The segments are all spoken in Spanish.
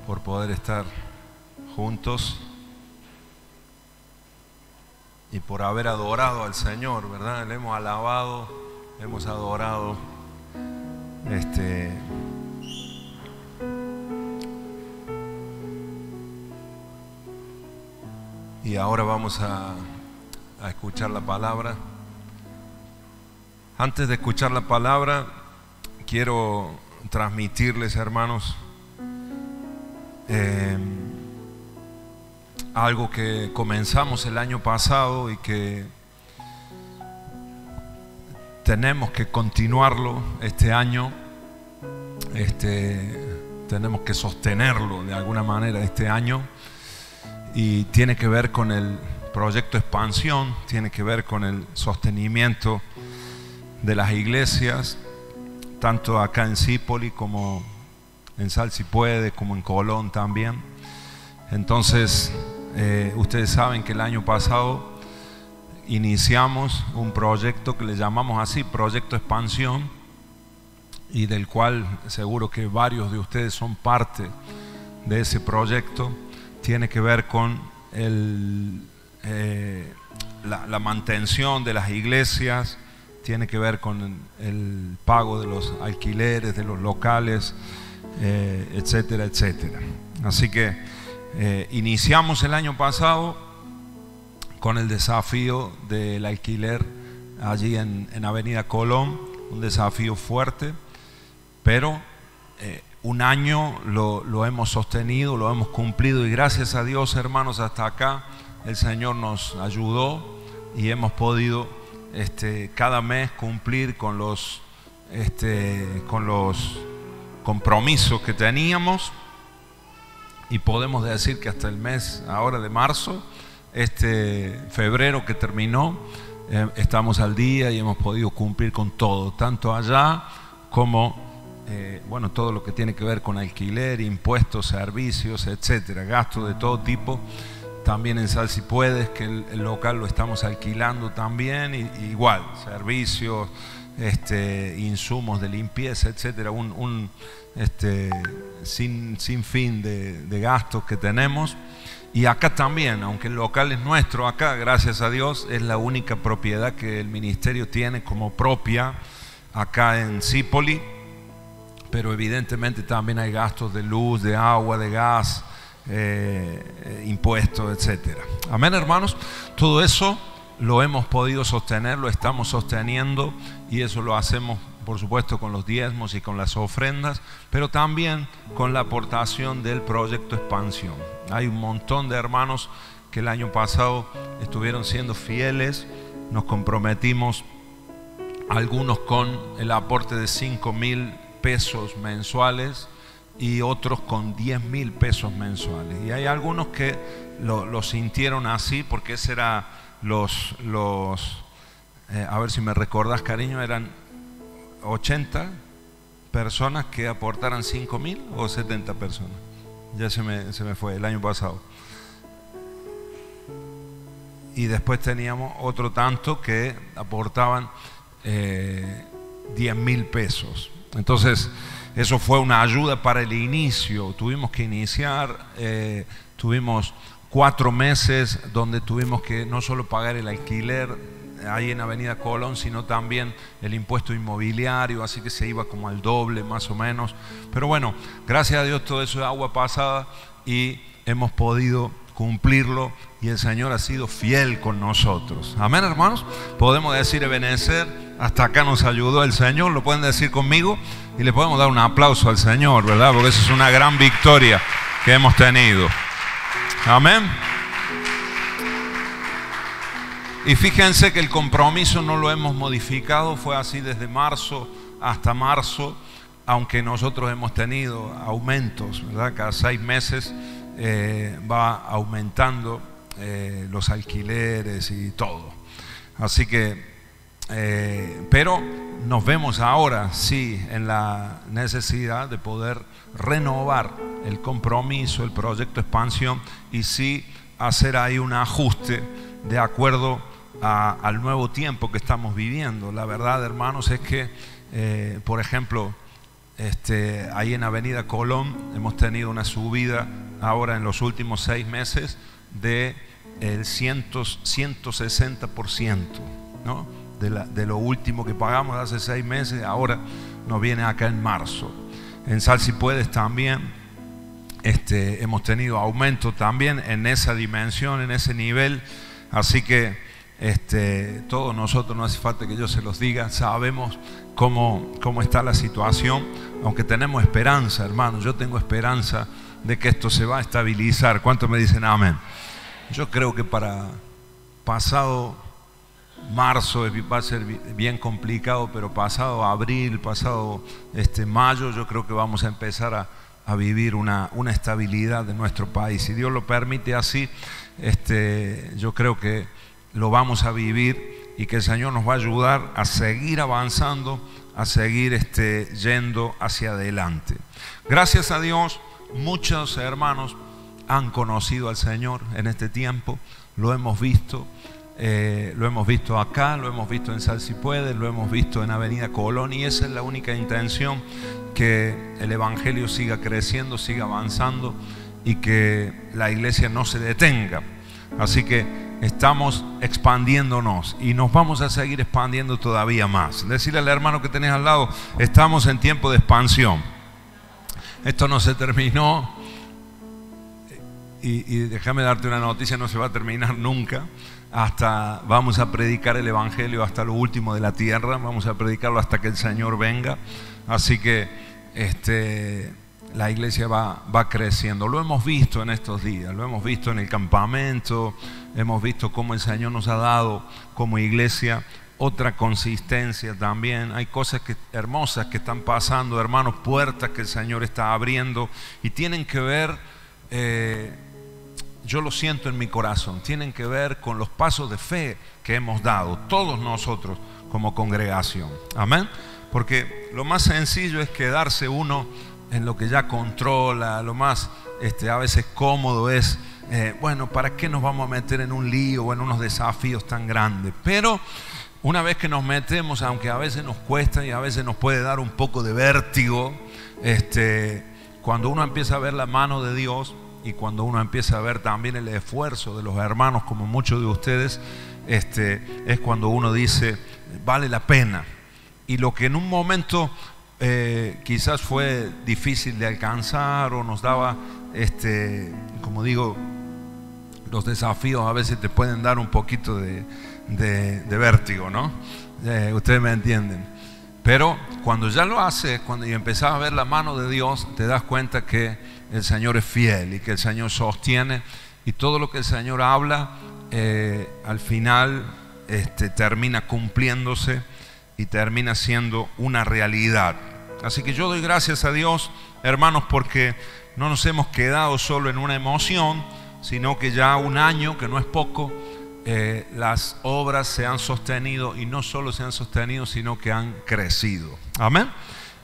por poder estar juntos y por haber adorado al Señor, ¿verdad? Le hemos alabado, hemos adorado. Y ahora vamos a escuchar la palabra. Antes de escuchar la palabra, quiero transmitirles, hermanos, algo que comenzamos el año pasado y que tenemos que continuarlo este año. Tenemos que sostenerlo de alguna manera este año, y tiene que ver con el proyecto Expansión, tiene que ver con el sostenimiento de las iglesias, tanto acá en Zípoli como en Sal Si Puede, como en Colón también. Entonces, ustedes saben que el año pasado iniciamos un proyecto que le llamamos así, Proyecto Expansión, y del cual seguro que varios de ustedes son parte de ese proyecto. Tiene que ver con la mantención de las iglesias, tiene que ver con el pago de los alquileres, de los locales, etcétera, etcétera. Así que iniciamos el año pasado con el desafío del alquiler allí en Avenida Colón, un desafío fuerte, pero un año lo hemos sostenido, lo hemos cumplido, y gracias a Dios, hermanos, hasta acá el Señor nos ayudó y hemos podido cada mes cumplir con los compromisos que teníamos, y podemos decir que hasta el mes ahora de marzo, febrero que terminó, estamos al día y hemos podido cumplir con todo, tanto allá como todo lo que tiene que ver con alquiler, impuestos, servicios, etcétera, gastos de todo tipo. También en Sal Si Puedes, que el local lo estamos alquilando también, y igual, servicios, insumos de limpieza, etcétera, sin fin de gastos que tenemos. Y acá también, aunque el local es nuestro, acá, gracias a Dios, es la única propiedad que el ministerio tiene como propia acá en Zípoli, pero evidentemente también hay gastos de luz, de agua, de gas, impuestos, etcétera. Amén, hermanos. Todo eso lo hemos podido sostener, lo estamos sosteniendo, y eso lo hacemos, por supuesto, con los diezmos y con las ofrendas, pero también con la aportación del proyecto Expansión. Hay un montón de hermanos que el año pasado estuvieron siendo fieles. Nos comprometimos, algunos con el aporte de 5.000 pesos mensuales y otros con 10.000 pesos mensuales, y hay algunos que lo sintieron así, porque ese era a ver si me recordás, cariño, eran 80 personas que aportaran 5.000, o 70 personas, ya se me fue el año pasado. Y después teníamos otro tanto que aportaban 10.000 pesos. Entonces, eso fue una ayuda para el inicio. Tuvimos que iniciar, tuvimos 4 meses donde tuvimos que no solo pagar el alquiler ahí en Avenida Colón, sino también el impuesto inmobiliario, así que se iba como al doble más o menos. Pero bueno, gracias a Dios todo eso es agua pasada y hemos podido cumplirlo, y el Señor ha sido fiel con nosotros. Amén, hermanos. Podemos decir Ebenezer, hasta acá nos ayudó el Señor. Lo pueden decir conmigo y le podemos dar un aplauso al Señor, ¿verdad? Porque eso es una gran victoria que hemos tenido. Amén. Y fíjense que el compromiso no lo hemos modificado, fue así desde marzo hasta marzo, aunque nosotros hemos tenido aumentos, ¿verdad? Cada 6 meses va aumentando los alquileres y todo. Así que, pero nos vemos ahora sí en la necesidad de poder renovar el compromiso, el proyecto Expansión, y sí hacer ahí un ajuste de acuerdo al nuevo tiempo que estamos viviendo. La verdad, hermanos, es que por ejemplo, ahí en Avenida Colón hemos tenido una subida ahora en los últimos 6 meses de el 160%, ¿no? De lo último que pagamos hace 6 meses, ahora nos viene acá en marzo. En Sal Si Puedes también hemos tenido aumento también en esa dimensión, en ese nivel. Así que todos nosotros, no hace falta que yo se los diga, sabemos cómo está la situación, aunque tenemos esperanza, hermanos. Yo tengo esperanza de que esto se va a estabilizar. ¿Cuántos me dicen amén? Yo creo que para pasado marzo va a ser bien complicado, pero pasado abril, pasado mayo, yo creo que vamos a empezar a vivir una estabilidad de nuestro país. Si Dios lo permite así, yo creo que lo vamos a vivir y que el Señor nos va a ayudar a seguir avanzando, a seguir yendo hacia adelante. Gracias a Dios, muchos hermanos han conocido al Señor en este tiempo, lo hemos visto acá, lo hemos visto en Sal Si Puede, lo hemos visto en Avenida Colón, y esa es la única intención, que el Evangelio siga creciendo, siga avanzando y que la iglesia no se detenga. Así que estamos expandiéndonos y nos vamos a seguir expandiendo todavía más. Decirle al hermano que tenés al lado, estamos en tiempo de expansión. Esto no se terminó, y déjame darte una noticia, no se va a terminar nunca. Vamos a predicar el Evangelio hasta lo último de la tierra, vamos a predicarlo hasta que el Señor venga. Así que la iglesia va creciendo. Lo hemos visto en estos días, lo hemos visto en el campamento, hemos visto cómo el Señor nos ha dado como iglesia otra consistencia también. Hay cosas hermosas que están pasando, hermanos, puertas que el Señor está abriendo, y tienen que ver, yo lo siento en mi corazón, tienen que ver con los pasos de fe que hemos dado todos nosotros como congregación. Amén. Porque lo más sencillo es quedarse uno en lo que ya controla. Lo más a veces cómodo es bueno, ¿para qué nos vamos a meter en un lío o en unos desafíos tan grandes? Pero una vez que nos metemos, aunque a veces nos cuesta y a veces nos puede dar un poco de vértigo, cuando uno empieza a ver la mano de Dios, y cuando uno empieza a ver también el esfuerzo de los hermanos, como muchos de ustedes, es cuando uno dice, vale la pena. Y lo que en un momento quizás fue difícil de alcanzar, o nos daba, como digo, los desafíos a veces te pueden dar un poquito de vértigo, ¿no? Ustedes me entienden. Pero cuando ya lo haces, cuando empezás a ver la mano de Dios, te das cuenta que el Señor es fiel y que el Señor sostiene, y todo lo que el Señor habla al final termina cumpliéndose y termina siendo una realidad. Así que yo doy gracias a Dios, hermanos, porque no nos hemos quedado solo en una emoción, sino que ya un año, que no es poco, las obras se han sostenido, y no solo se han sostenido, sino que han crecido. Amén.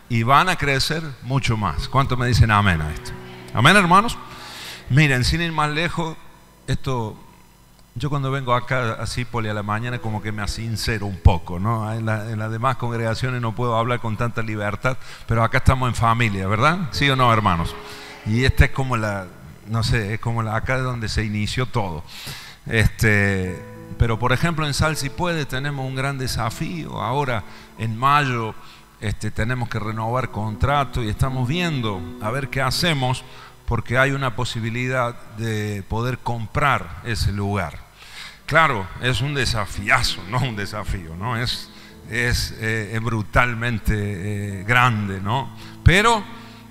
Y van a crecer mucho más. ¿Cuántos me dicen amén a esto? Amén, hermanos. Miren, sin ir más lejos, yo cuando vengo acá así Poli a la mañana, como que me asincero un poco, ¿no? En las demás congregaciones no puedo hablar con tanta libertad, pero acá estamos en familia, ¿verdad? ¿Sí o no, hermanos? Y esta es como no sé, es como acá es donde se inició todo. Pero por ejemplo en Sal Si Puede tenemos un gran desafío. Ahora en mayo tenemos que renovar contrato, y estamos viendo a ver qué hacemos, porque hay una posibilidad de poder comprar ese lugar. Claro, es un desafiazo, no un desafío, ¿no? Es brutalmente grande, ¿no? Pero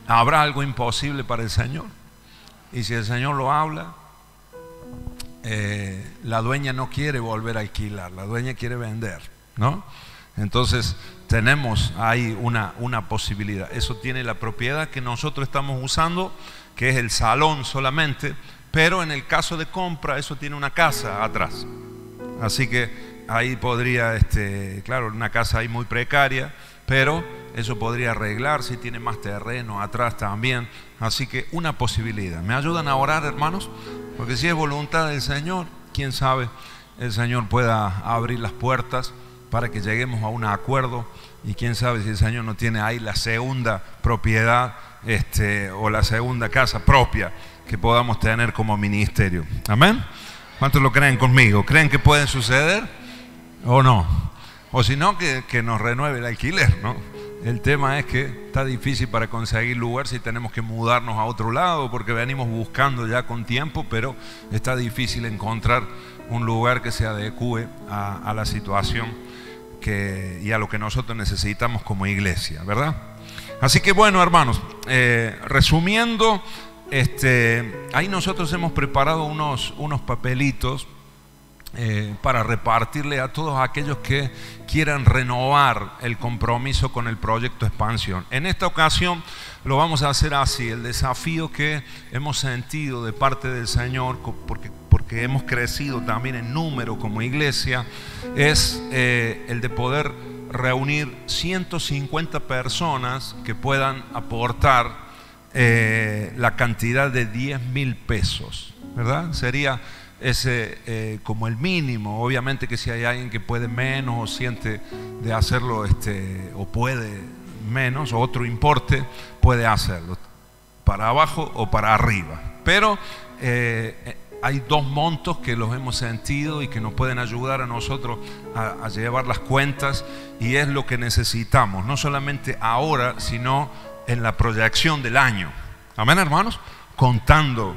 habrá algo imposible para el Señor. Y si el Señor lo habla, la dueña no quiere volver a alquilar, la dueña quiere vender, ¿no? Entonces tenemos ahí una posibilidad. Eso tiene la propiedad que nosotros estamos usando, que es el salón solamente, pero en el caso de compra eso tiene una casa atrás. Así que ahí podría, claro, una casa ahí muy precaria, pero eso podría arreglarse, y tiene más terreno atrás también. Así que una posibilidad. ¿Me ayudan a orar, hermanos? Porque si es voluntad del Señor, quién sabe, el Señor pueda abrir las puertas para que lleguemos a un acuerdo Y quién sabe si el Señor no tiene ahí la segunda propiedad o la segunda casa propia que podamos tener como ministerio. Amén. ¿Cuántos lo creen conmigo? ¿Creen que puede suceder o no? O si no, que nos renueve el alquiler, ¿no? El tema es que está difícil para conseguir lugar si tenemos que mudarnos a otro lado, porque venimos buscando ya con tiempo, pero está difícil encontrar un lugar que se adecue a la situación y a lo que nosotros necesitamos como iglesia, ¿verdad? Así que bueno, hermanos, resumiendo, ahí nosotros hemos preparado unos papelitos para repartirle a todos aquellos que quieran renovar el compromiso con el proyecto Expansión. En esta ocasión lo vamos a hacer así. El desafío que hemos sentido de parte del Señor, porque hemos crecido también en número como iglesia, es el de poder reunir 150 personas que puedan aportar la cantidad de 10.000 pesos, ¿verdad? Sería ese como el mínimo. Obviamente que si hay alguien que puede menos o siente de hacerlo o puede menos o otro importe, puede hacerlo para abajo o para arriba, pero hay dos montos que los hemos sentido y que nos pueden ayudar a nosotros a llevar las cuentas, y es lo que necesitamos, no solamente ahora, sino en la proyección del año. Amén, hermanos, contando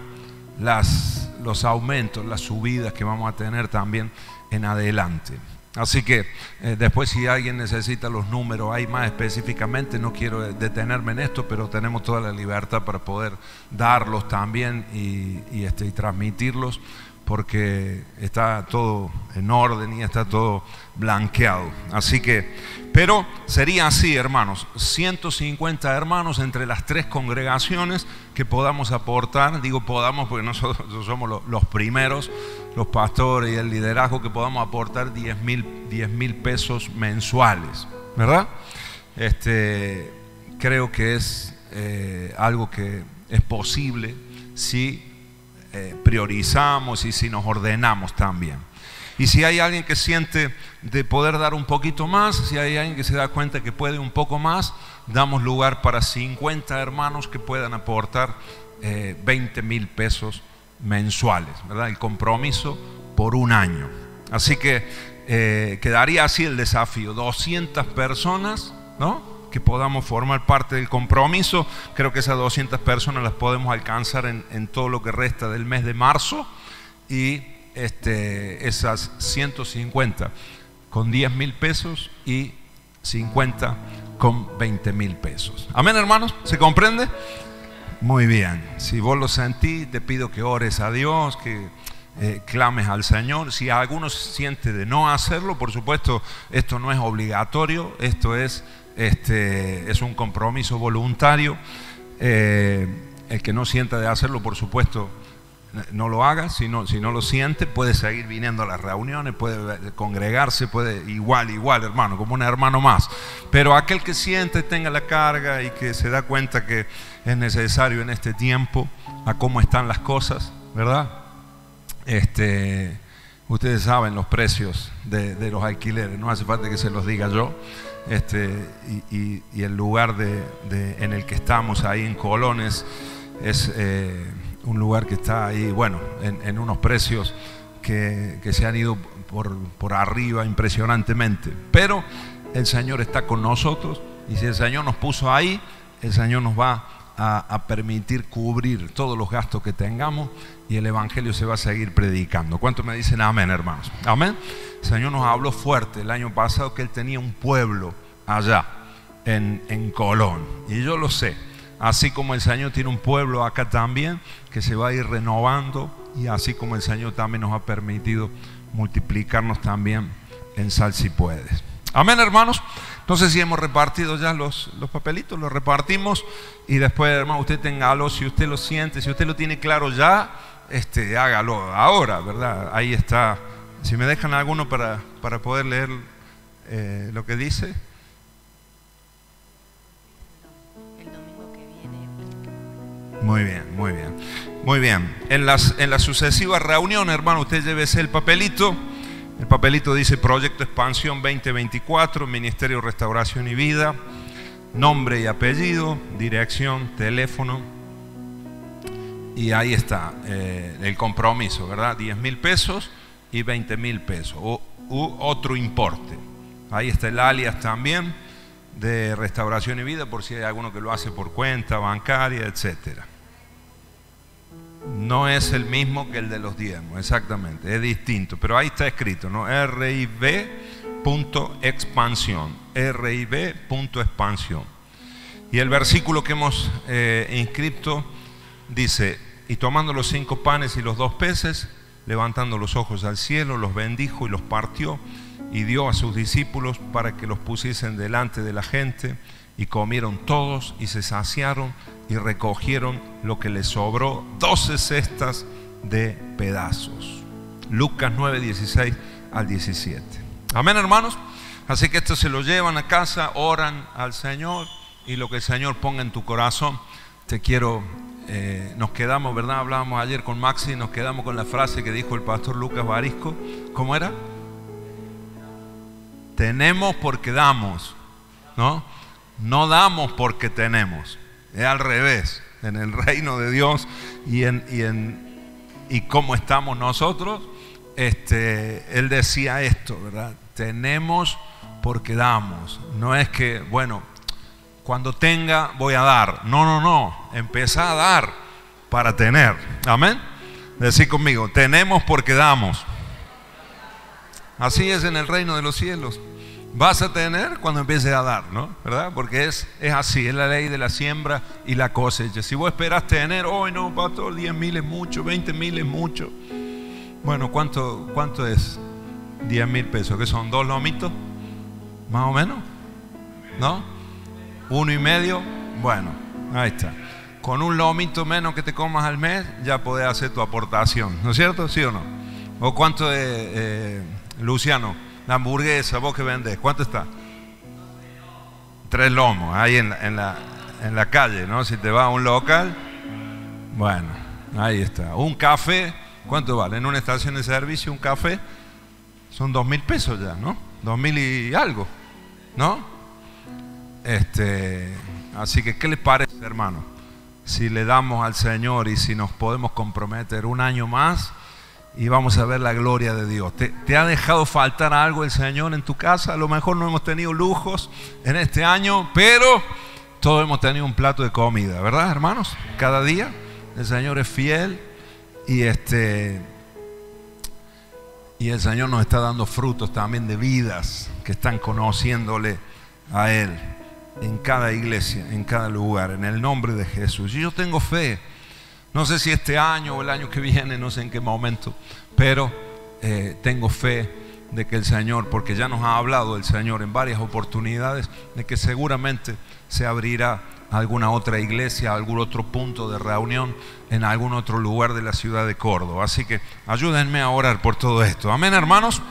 los aumentos, las subidas que vamos a tener también en adelante. Así que después, si alguien necesita los números ahí más específicamente, no quiero detenerme en esto, pero tenemos toda la libertad para poder darlos también y transmitirlos, porque está todo en orden y está todo blanqueado. Así que, pero sería así, hermanos, 150 hermanos entre las tres congregaciones que podamos aportar. Digo podamos porque nosotros somos los primeros, los pastores y el liderazgo, que podamos aportar 10.000 pesos mensuales, ¿verdad? Creo que es algo que es posible si priorizamos y si nos ordenamos también. Y si hay alguien que siente de poder dar un poquito más, si hay alguien que se da cuenta que puede un poco más, damos lugar para 50 hermanos que puedan aportar 20.000 pesos mensuales, ¿verdad? El compromiso por un año. Así que quedaría así el desafío: 200 personas, ¿no?, que podamos formar parte del compromiso. Creo que esas 200 personas las podemos alcanzar en todo lo que resta del mes de marzo, y esas 150 con 10.000 pesos y 50 con 20.000 pesos. Amén, hermanos, ¿se comprende? Muy bien. Si vos lo sentís, te pido que ores a Dios, que clames al Señor. Si alguno siente de no hacerlo, por supuesto, esto no es obligatorio, esto es un compromiso voluntario. El que no sienta de hacerlo, por supuesto, no lo haga. Si no lo siente, puede seguir viniendo a las reuniones, puede congregarse, puede igual, hermano, como un hermano más. Pero aquel que siente, tenga la carga y que se da cuenta que es necesario en este tiempo, a cómo están las cosas, ¿verdad? Ustedes saben los precios de los alquileres, no hace falta que se los diga yo. Y el lugar en el que estamos ahí en Colón es un lugar que está ahí, bueno, en unos precios que se han ido por arriba impresionantemente. Pero el Señor está con nosotros, y si el Señor nos puso ahí, el Señor nos va a permitir cubrir todos los gastos que tengamos, y el Evangelio se va a seguir predicando. ¿Cuántos me dicen amén, hermanos? Amén. El Señor nos habló fuerte el año pasado que Él tenía un pueblo allá en Colón, y yo lo sé. Así como el Señor tiene un pueblo acá también que se va a ir renovando, y así como el Señor también nos ha permitido multiplicarnos también en Sal Si Puedes. Amén, hermanos. Entonces, si hemos repartido ya los papelitos, los repartimos, y después, hermano, usted téngalo. Si usted lo siente, si usted lo tiene claro ya, hágalo ahora, ¿verdad? Ahí está. Si me dejan alguno para poder leer lo que dice. Muy bien. En las sucesivas reuniones, hermano, usted llévese el papelito El papelito dice Proyecto Expansión 2024, Ministerio Restauración y Vida, nombre y apellido, dirección, teléfono, y ahí está el compromiso, ¿verdad? 10.000 pesos y 20.000 pesos, u otro importe. Ahí está el alias también de Restauración y Vida, por si hay alguno que lo hace por cuenta bancaria, etcétera. No es el mismo que el de los diezmos, exactamente, es distinto, pero ahí está escrito, ¿no? RIB.expansión, RIB.expansión. Y el versículo que hemos inscrito dice: y tomando los 5 panes y los 2 peces, levantando los ojos al cielo, los bendijo y los partió, y dio a sus discípulos para que los pusiesen delante de la gente, y comieron todos y se saciaron y recogieron lo que les sobró, 12 cestas de pedazos. Lucas 9, 16 al 17. Amén, hermanos. Así que esto se lo llevan a casa, oran al Señor, y lo que el Señor ponga en tu corazón. Nos quedamos, ¿verdad? Hablábamos ayer con Maxi, nos quedamos con la frase que dijo el pastor Lucas Barisco. ¿Cómo era? Tenemos porque damos, ¿no? No damos porque tenemos. Es al revés. En el reino de Dios y cómo estamos nosotros, él decía esto, ¿verdad? Tenemos porque damos. No es que, bueno, cuando tenga voy a dar. No. Empezá a dar para tener. Amén. Decid conmigo: tenemos porque damos. Así es en el reino de los cielos. Vas a tener cuando empieces a dar, ¿no? ¿Verdad? Porque es así, es la ley de la siembra y la cosecha. Si vos esperás tener, hoy no, pastor, 10.000 es mucho, 20.000 es mucho. Bueno, ¿cuánto es 10.000 pesos? ¿Qué son? ¿2 lomitos? Más o menos, ¿no? 1,5. Bueno, ahí está. Con un lomito menos que te comas al mes, ya podés hacer tu aportación, ¿no es cierto? ¿Sí o no? ¿O cuánto es, Luciano? La hamburguesa, vos que vendés, ¿cuánto está? 3 lomos, ahí en la calle, ¿no? Si te vas a un local, bueno, ahí está. Un café, ¿cuánto vale? En una estación de servicio, un café, son 2.000 pesos ya, ¿no? 2.000 y algo, ¿no? Así que, ¿qué les parece, hermano? Si le damos al Señor y si nos podemos comprometer un año más, y vamos a ver la gloria de Dios. ¿Te ha dejado faltar algo el Señor en tu casa? A lo mejor no hemos tenido lujos en este año, pero todos hemos tenido un plato de comida, ¿verdad, hermanos? Cada día el Señor es fiel y el Señor nos está dando frutos también de vidas que están conociéndole a Él en cada iglesia, en cada lugar, en el nombre de Jesús. Y yo tengo fe. No sé si este año o el año que viene, no sé en qué momento, pero tengo fe de que el Señor, porque ya nos ha hablado el Señor en varias oportunidades, de que seguramente se abrirá alguna otra iglesia, algún otro punto de reunión en algún otro lugar de la ciudad de Córdoba. Así que ayúdenme a orar por todo esto. Amén, hermanos.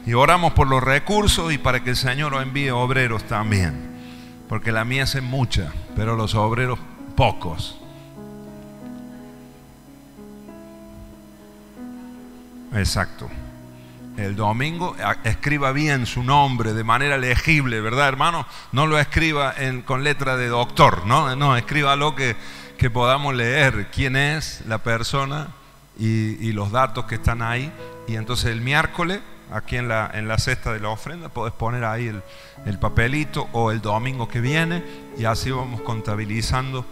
Y oramos por los recursos y para que el Señor os envíe obreros también, porque la mies es mucha, pero los obreros pocos. Exacto. El domingo escriba bien su nombre de manera legible, ¿verdad, hermano? No lo escriba con letra de doctor, no, escríbalo que podamos leer quién es la persona y los datos que están ahí. Y entonces el miércoles, aquí en la cesta de la ofrenda, podés poner ahí el papelito, o el domingo que viene, y así vamos contabilizando,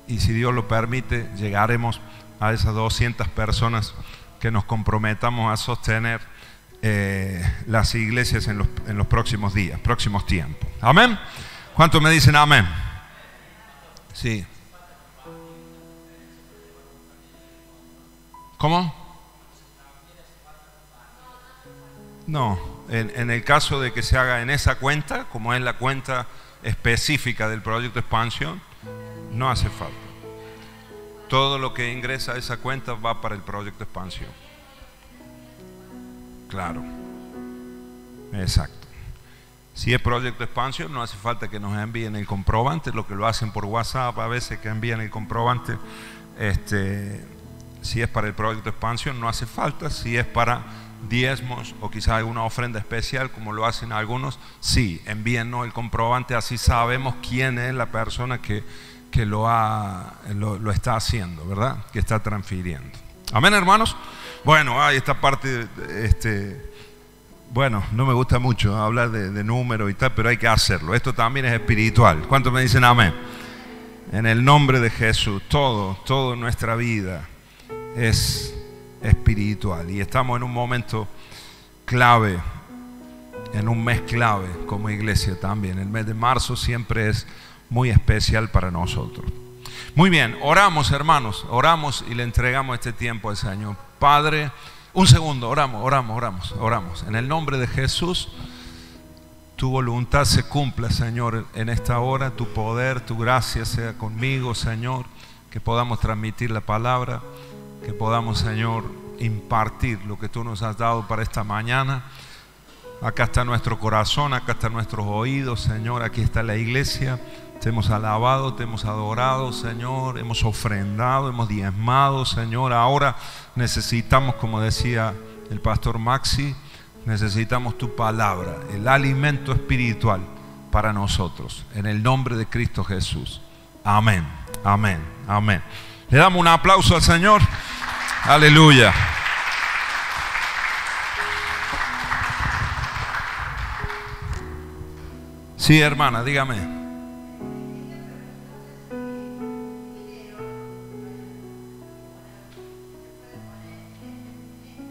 y si Dios lo permite, llegaremos a esas 200 personas que nos comprometamos a sostener las iglesias en los próximos días, próximos tiempos. ¿Amén? ¿Cuántos me dicen amén? Sí. ¿Cómo? No, en el caso de que se haga en esa cuenta, como es la cuenta específica del proyecto Expansión, no hace falta. Todo lo que ingresa a esa cuenta va para el proyecto Expansión. Claro. Exacto. Si es proyecto Expansión, no hace falta que nos envíen el comprobante, lo que lo hacen por WhatsApp a veces, que envían el comprobante. Si es para el proyecto de expansión, no hace falta. Si es para diezmos o quizás alguna ofrenda especial, como lo hacen algunos, sí, envíennos el comprobante, así sabemos quién es la persona que lo está haciendo, ¿verdad? Que está transfiriendo. Amén, hermanos. Bueno, esta parte, bueno, no me gusta mucho hablar de números y tal, pero hay que hacerlo. Esto también es espiritual. ¿Cuántos me dicen amén? En el nombre de Jesús, todo en nuestra vida es espiritual. Y estamos en un momento clave, en un mes clave como iglesia también. El mes de marzo siempre es muy especial para nosotros. Muy bien, oramos, hermanos, oramos y le entregamos este tiempo al Señor. Padre, un segundo, oramos. En el nombre de Jesús, tu voluntad se cumpla, Señor, en esta hora. Tu poder, tu gracia sea conmigo, Señor. Que podamos transmitir la palabra, que podamos, Señor, impartir lo que tú nos has dado para esta mañana. Acá está nuestro corazón, acá están nuestros oídos, Señor. Aquí está la iglesia. Te hemos alabado, te hemos adorado, Señor. Hemos ofrendado, hemos diezmado, Señor. Ahora necesitamos, como decía el pastor Maxi, necesitamos tu palabra, el alimento espiritual para nosotros. En el nombre de Cristo Jesús. Amén, amén, amén. Le damos un aplauso al Señor. Aleluya. Sí, hermana, dígame.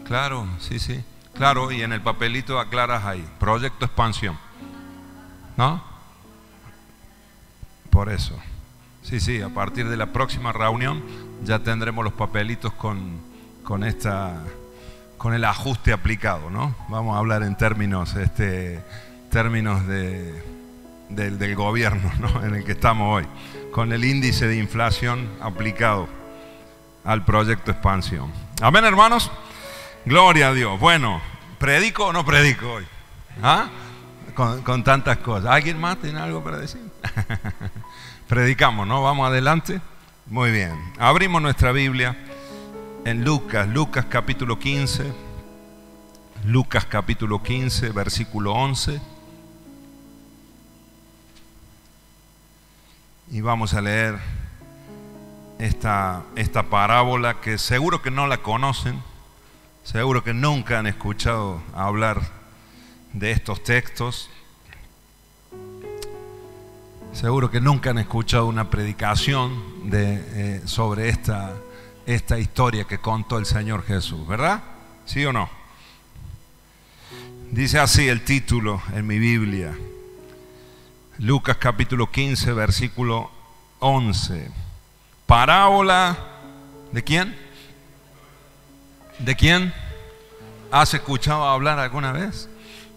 Claro, sí. Claro, y en el papelito aclaras ahí, proyecto expansión. ¿No? Por eso. Sí, a partir de la próxima reunión ya tendremos los papelitos con el ajuste aplicado, ¿no? Vamos a hablar en términos del gobierno, ¿no? En el que estamos hoy, con el índice de inflación aplicado al proyecto expansión. Amén, hermanos. Gloria a Dios. Bueno, ¿predico o no predico hoy? ¿Ah? Con tantas cosas. ¿Alguien más tiene algo para decir? Predicamos, ¿no? Vamos adelante. Muy bien. Abrimos nuestra Biblia en Lucas capítulo 15. Lucas capítulo 15, versículo 11. Y vamos a leer esta parábola que seguro que no la conocen. Seguro que nunca han escuchado hablar de estos textos. Seguro que nunca han escuchado una predicación sobre esta historia que contó el Señor Jesús, ¿verdad? ¿Sí o no? Dice así el título en mi Biblia. Lucas capítulo 15, versículo 11. Parábola, ¿de quién? ¿De quién? ¿Has escuchado hablar alguna vez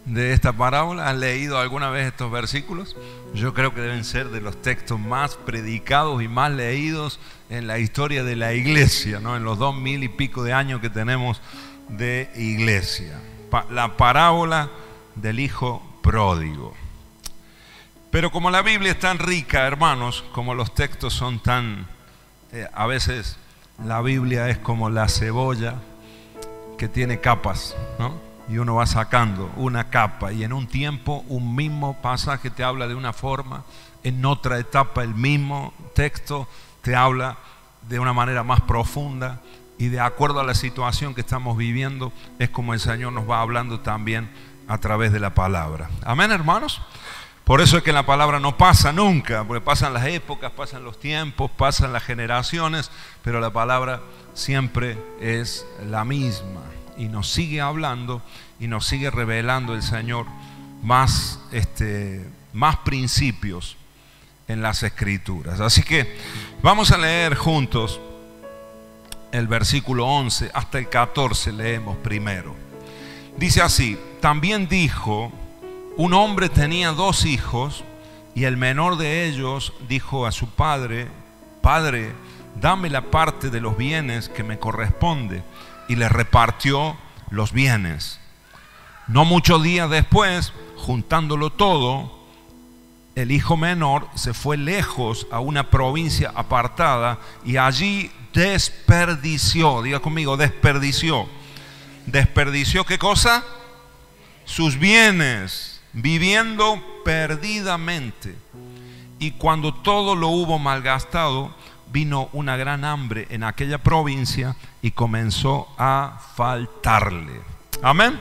de esta parábola? ¿Has leído alguna vez estos versículos? Yo creo que deben ser de los textos más predicados y más leídos en la historia de la iglesia, ¿no? En los 2000 y pico de años que tenemos de iglesia. La parábola del hijo pródigo. Pero como la Biblia es tan rica, hermanos, como los textos son tan... a veces la Biblia es como la cebolla que tiene capas, ¿no? Y uno va sacando una capa y en un tiempo un mismo pasaje te habla de una forma, en otra etapa el mismo texto te habla de una manera más profunda y de acuerdo a la situación que estamos viviendo es como el Señor nos va hablando también a través de la palabra. Amén, hermanos. Por eso es que la palabra no pasa nunca, porque pasan las épocas, pasan los tiempos, pasan las generaciones, pero la palabra siempre es la misma y nos sigue hablando y nos sigue revelando el Señor más principios en las Escrituras. Así que vamos a leer juntos el versículo 11 hasta el 14, leemos primero. Dice así: también dijo, un hombre tenía 2 hijos y el menor de ellos dijo a su padre: Padre, dame la parte de los bienes que me corresponde, y le repartió los bienes. No muchos días después, juntándolo todo, el hijo menor se fue lejos a una provincia apartada y allí desperdició, diga conmigo, desperdició. ¿Desperdició qué cosa? Sus bienes, viviendo perdidamente. Y cuando todo lo hubo malgastado, vino una gran hambre en aquella provincia y comenzó a faltarle. Amén.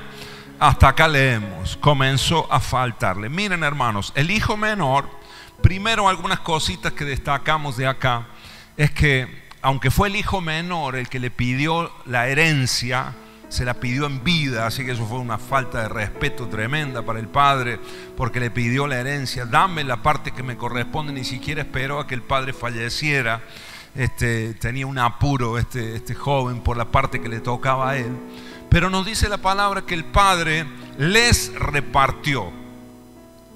Hasta acá leemos, comenzó a faltarle. Miren, hermanos, el hijo menor, primero algunas cositas que destacamos de acá, es que aunque fue el hijo menor el que le pidió la herencia, se la pidió en vida, así que eso fue una falta de respeto tremenda para el padre, porque le pidió la herencia, dame la parte que me corresponde, ni siquiera esperó a que el padre falleciera. Tenía un apuro este joven por la parte que le tocaba a él, pero nos dice la palabra que el padre les repartió,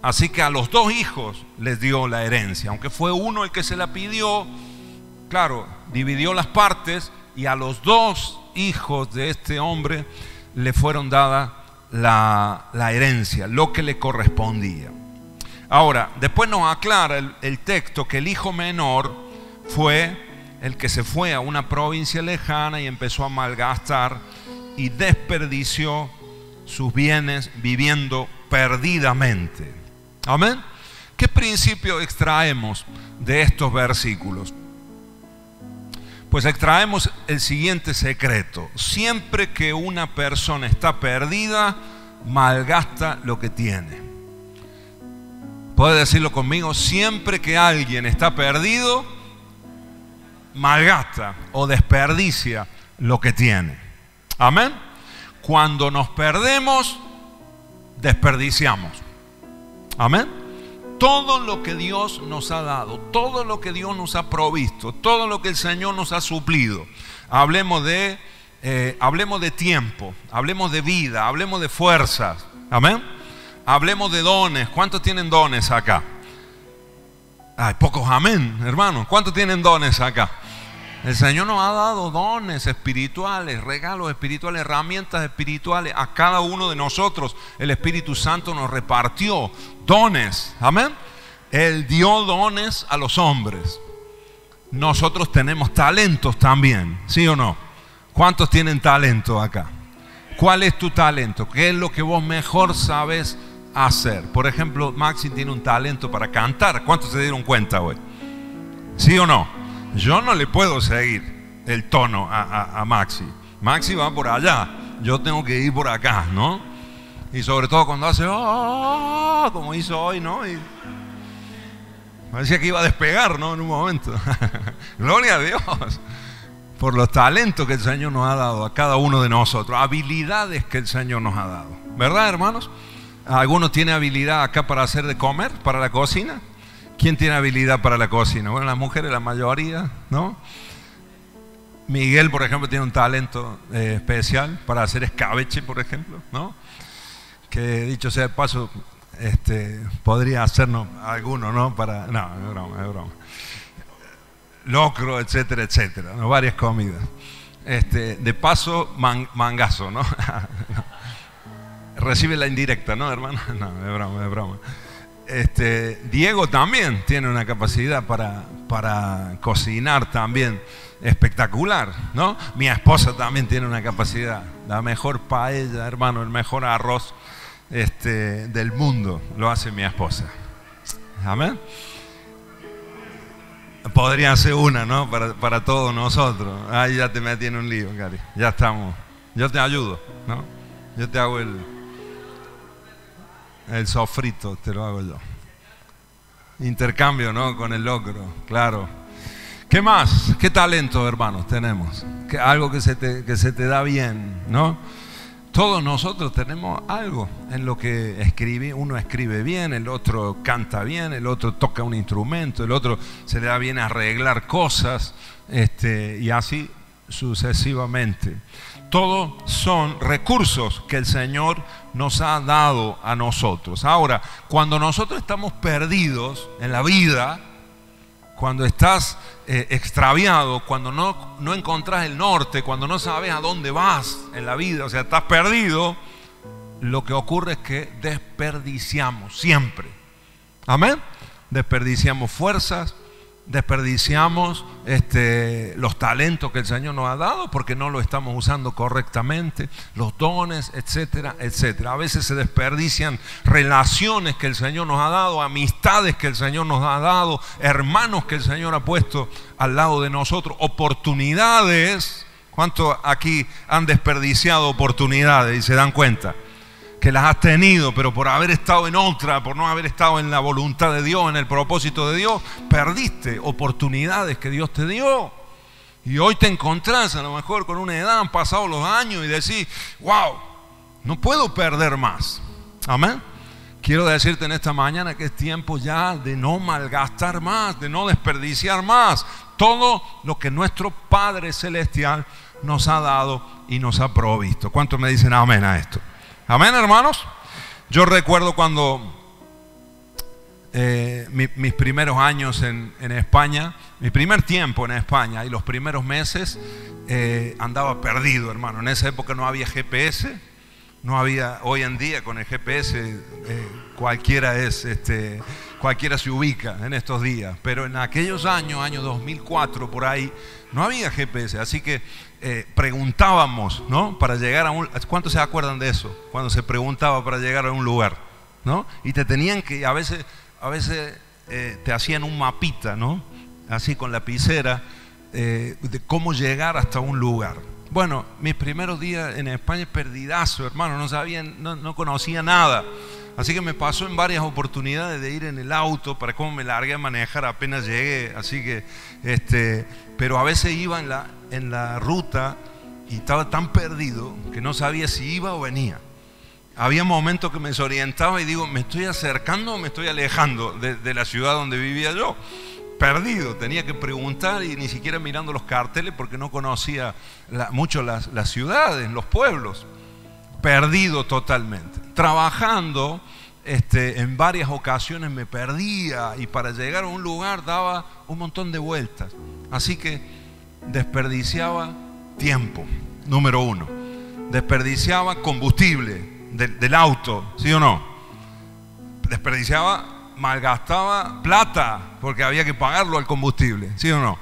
así que a los dos hijos les dio la herencia, aunque fue uno el que se la pidió, claro, dividió las partes y a los dos hijos de este hombre le fueron dadas la herencia, lo que le correspondía. Ahora, después nos aclara el texto que el hijo menor fue el que se fue a una provincia lejana y empezó a malgastar y desperdició sus bienes viviendo perdidamente. Amén. ¿Qué principio extraemos de estos versículos? Pues extraemos el siguiente secreto: siempre que una persona está perdida, malgasta lo que tiene. ¿Puede decirlo conmigo? Siempre que alguien está perdido, malgasta o desperdicia lo que tiene. Amén. Cuando nos perdemos, desperdiciamos. Amén. Todo lo que Dios nos ha dado, todo lo que Dios nos ha provisto, todo lo que el Señor nos ha suplido, hablemos de tiempo, hablemos de vida, hablemos de fuerzas, amén. Hablemos de dones. ¿Cuántos tienen dones acá? Hay pocos amén, hermanos. ¿Cuántos tienen dones acá? El Señor nos ha dado dones espirituales, regalos espirituales, herramientas espirituales a cada uno de nosotros. El Espíritu Santo nos repartió dones, amén. Él dio dones a los hombres. Nosotros tenemos talentos también, ¿sí o no? ¿Cuántos tienen talento acá? ¿Cuál es tu talento? ¿Qué es lo que vos mejor sabes hacer? Por ejemplo, Maxi tiene un talento para cantar. ¿Cuántos se dieron cuenta hoy? ¿Sí o no? Yo no le puedo seguir el tono a Maxi. Maxi va por allá, yo tengo que ir por acá, ¿no? Y sobre todo cuando hace oh, como hizo hoy, ¿no? Y parecía que iba a despegar, ¿no? En un momento. Gloria a Dios por los talentos que el Señor nos ha dado a cada uno de nosotros, habilidades que el Señor nos ha dado, ¿verdad, hermanos? ¿Alguno tiene habilidad acá para hacer de comer, para la cocina? ¿Quién tiene habilidad para la cocina? Bueno, las mujeres, la mayoría, ¿no? Miguel, por ejemplo, tiene un talento especial para hacer escabeche, por ejemplo, ¿no? Que dicho sea de paso, podría hacernos alguno, ¿no? No, es broma. Locro, etcétera, etcétera, ¿no? Varias comidas. De paso, mangazo, ¿no? Recibe la indirecta, ¿no, hermano? No, es broma. Diego también tiene una capacidad para cocinar también espectacular, ¿no? Mi esposa también tiene una capacidad, la mejor paella, hermano, el mejor arroz del mundo lo hace mi esposa. Amén. Podría ser una, ¿no? Para todos nosotros. Ahí ya te metí en un lío, Cari. Ya estamos. Yo te ayudo, ¿no? Yo te hago el sofrito, te lo hago yo. Intercambio, ¿no? Con el locro, claro. ¿Qué más? ¿Qué talento, hermanos, tenemos? Algo que se te da bien, ¿no? Todos nosotros tenemos algo en lo que escribe. Uno escribe bien, el otro canta bien, el otro toca un instrumento, el otro se le da bien arreglar cosas, y así sucesivamente. Todos son recursos que el Señor nos ha dado a nosotros. Ahora, cuando nosotros estamos perdidos en la vida, cuando estás extraviado, cuando no encontrás el norte, cuando no sabes a dónde vas en la vida, o sea, estás perdido, lo que ocurre es que desperdiciamos siempre. Amén. desperdiciamos fuerzas, desperdiciamos los talentos que el Señor nos ha dado porque no lo estamos usando correctamente, los dones, etcétera, etcétera. A veces se desperdician relaciones que el Señor nos ha dado, amistades que el Señor nos ha dado, hermanos que el Señor ha puesto al lado de nosotros, oportunidades. ¿Cuántos aquí han desperdiciado oportunidades y se dan cuenta que las has tenido, pero por haber estado en otra, por no haber estado en la voluntad de Dios, en el propósito de Dios, perdiste oportunidades que Dios te dio? Y hoy te encontrás a lo mejor con una edad, han pasado los años y decís, wow, no puedo perder más. Amén. Quiero decirte en esta mañana que es tiempo ya de no malgastar más, de no desperdiciar más todo lo que nuestro Padre Celestial nos ha dado y nos ha provisto. ¿Cuántos me dicen amén a esto? Amén, hermanos. Yo recuerdo cuando mis primeros años en España, mi primer tiempo en España y los primeros meses, andaba perdido, hermano. En esa época no había GPS, no había. Hoy en día con el GPS cualquiera se ubica en estos días, pero en aquellos año 2004 por ahí, no había GPS, así que preguntábamos, ¿no? Para llegar a un... ¿Cuántos se acuerdan de eso? Cuando se preguntaba para llegar a un lugar, ¿no? Y te tenían que, a veces te hacían un mapita, ¿no? Así con lapicera, de cómo llegar hasta un lugar. Bueno, mis primeros días en España, perdidazo, hermano, no conocía nada. Así que me pasó en varias oportunidades de ir en el auto para cómo me largué a manejar apenas llegué. Así que, pero a veces iba en la ruta y estaba tan perdido que no sabía si iba o venía. Había momentos que me desorientaba y digo, ¿me estoy acercando o me estoy alejando de la ciudad donde vivía yo? Perdido, tenía que preguntar y ni siquiera mirando los carteles porque no conocía mucho las ciudades, los pueblos. Perdido totalmente. Trabajando en varias ocasiones me perdía y para llegar a un lugar daba un montón de vueltas. Así que desperdiciaba tiempo, número uno. Desperdiciaba combustible del auto, ¿sí o no? Malgastaba plata porque había que pagarlo al combustible, ¿sí o no?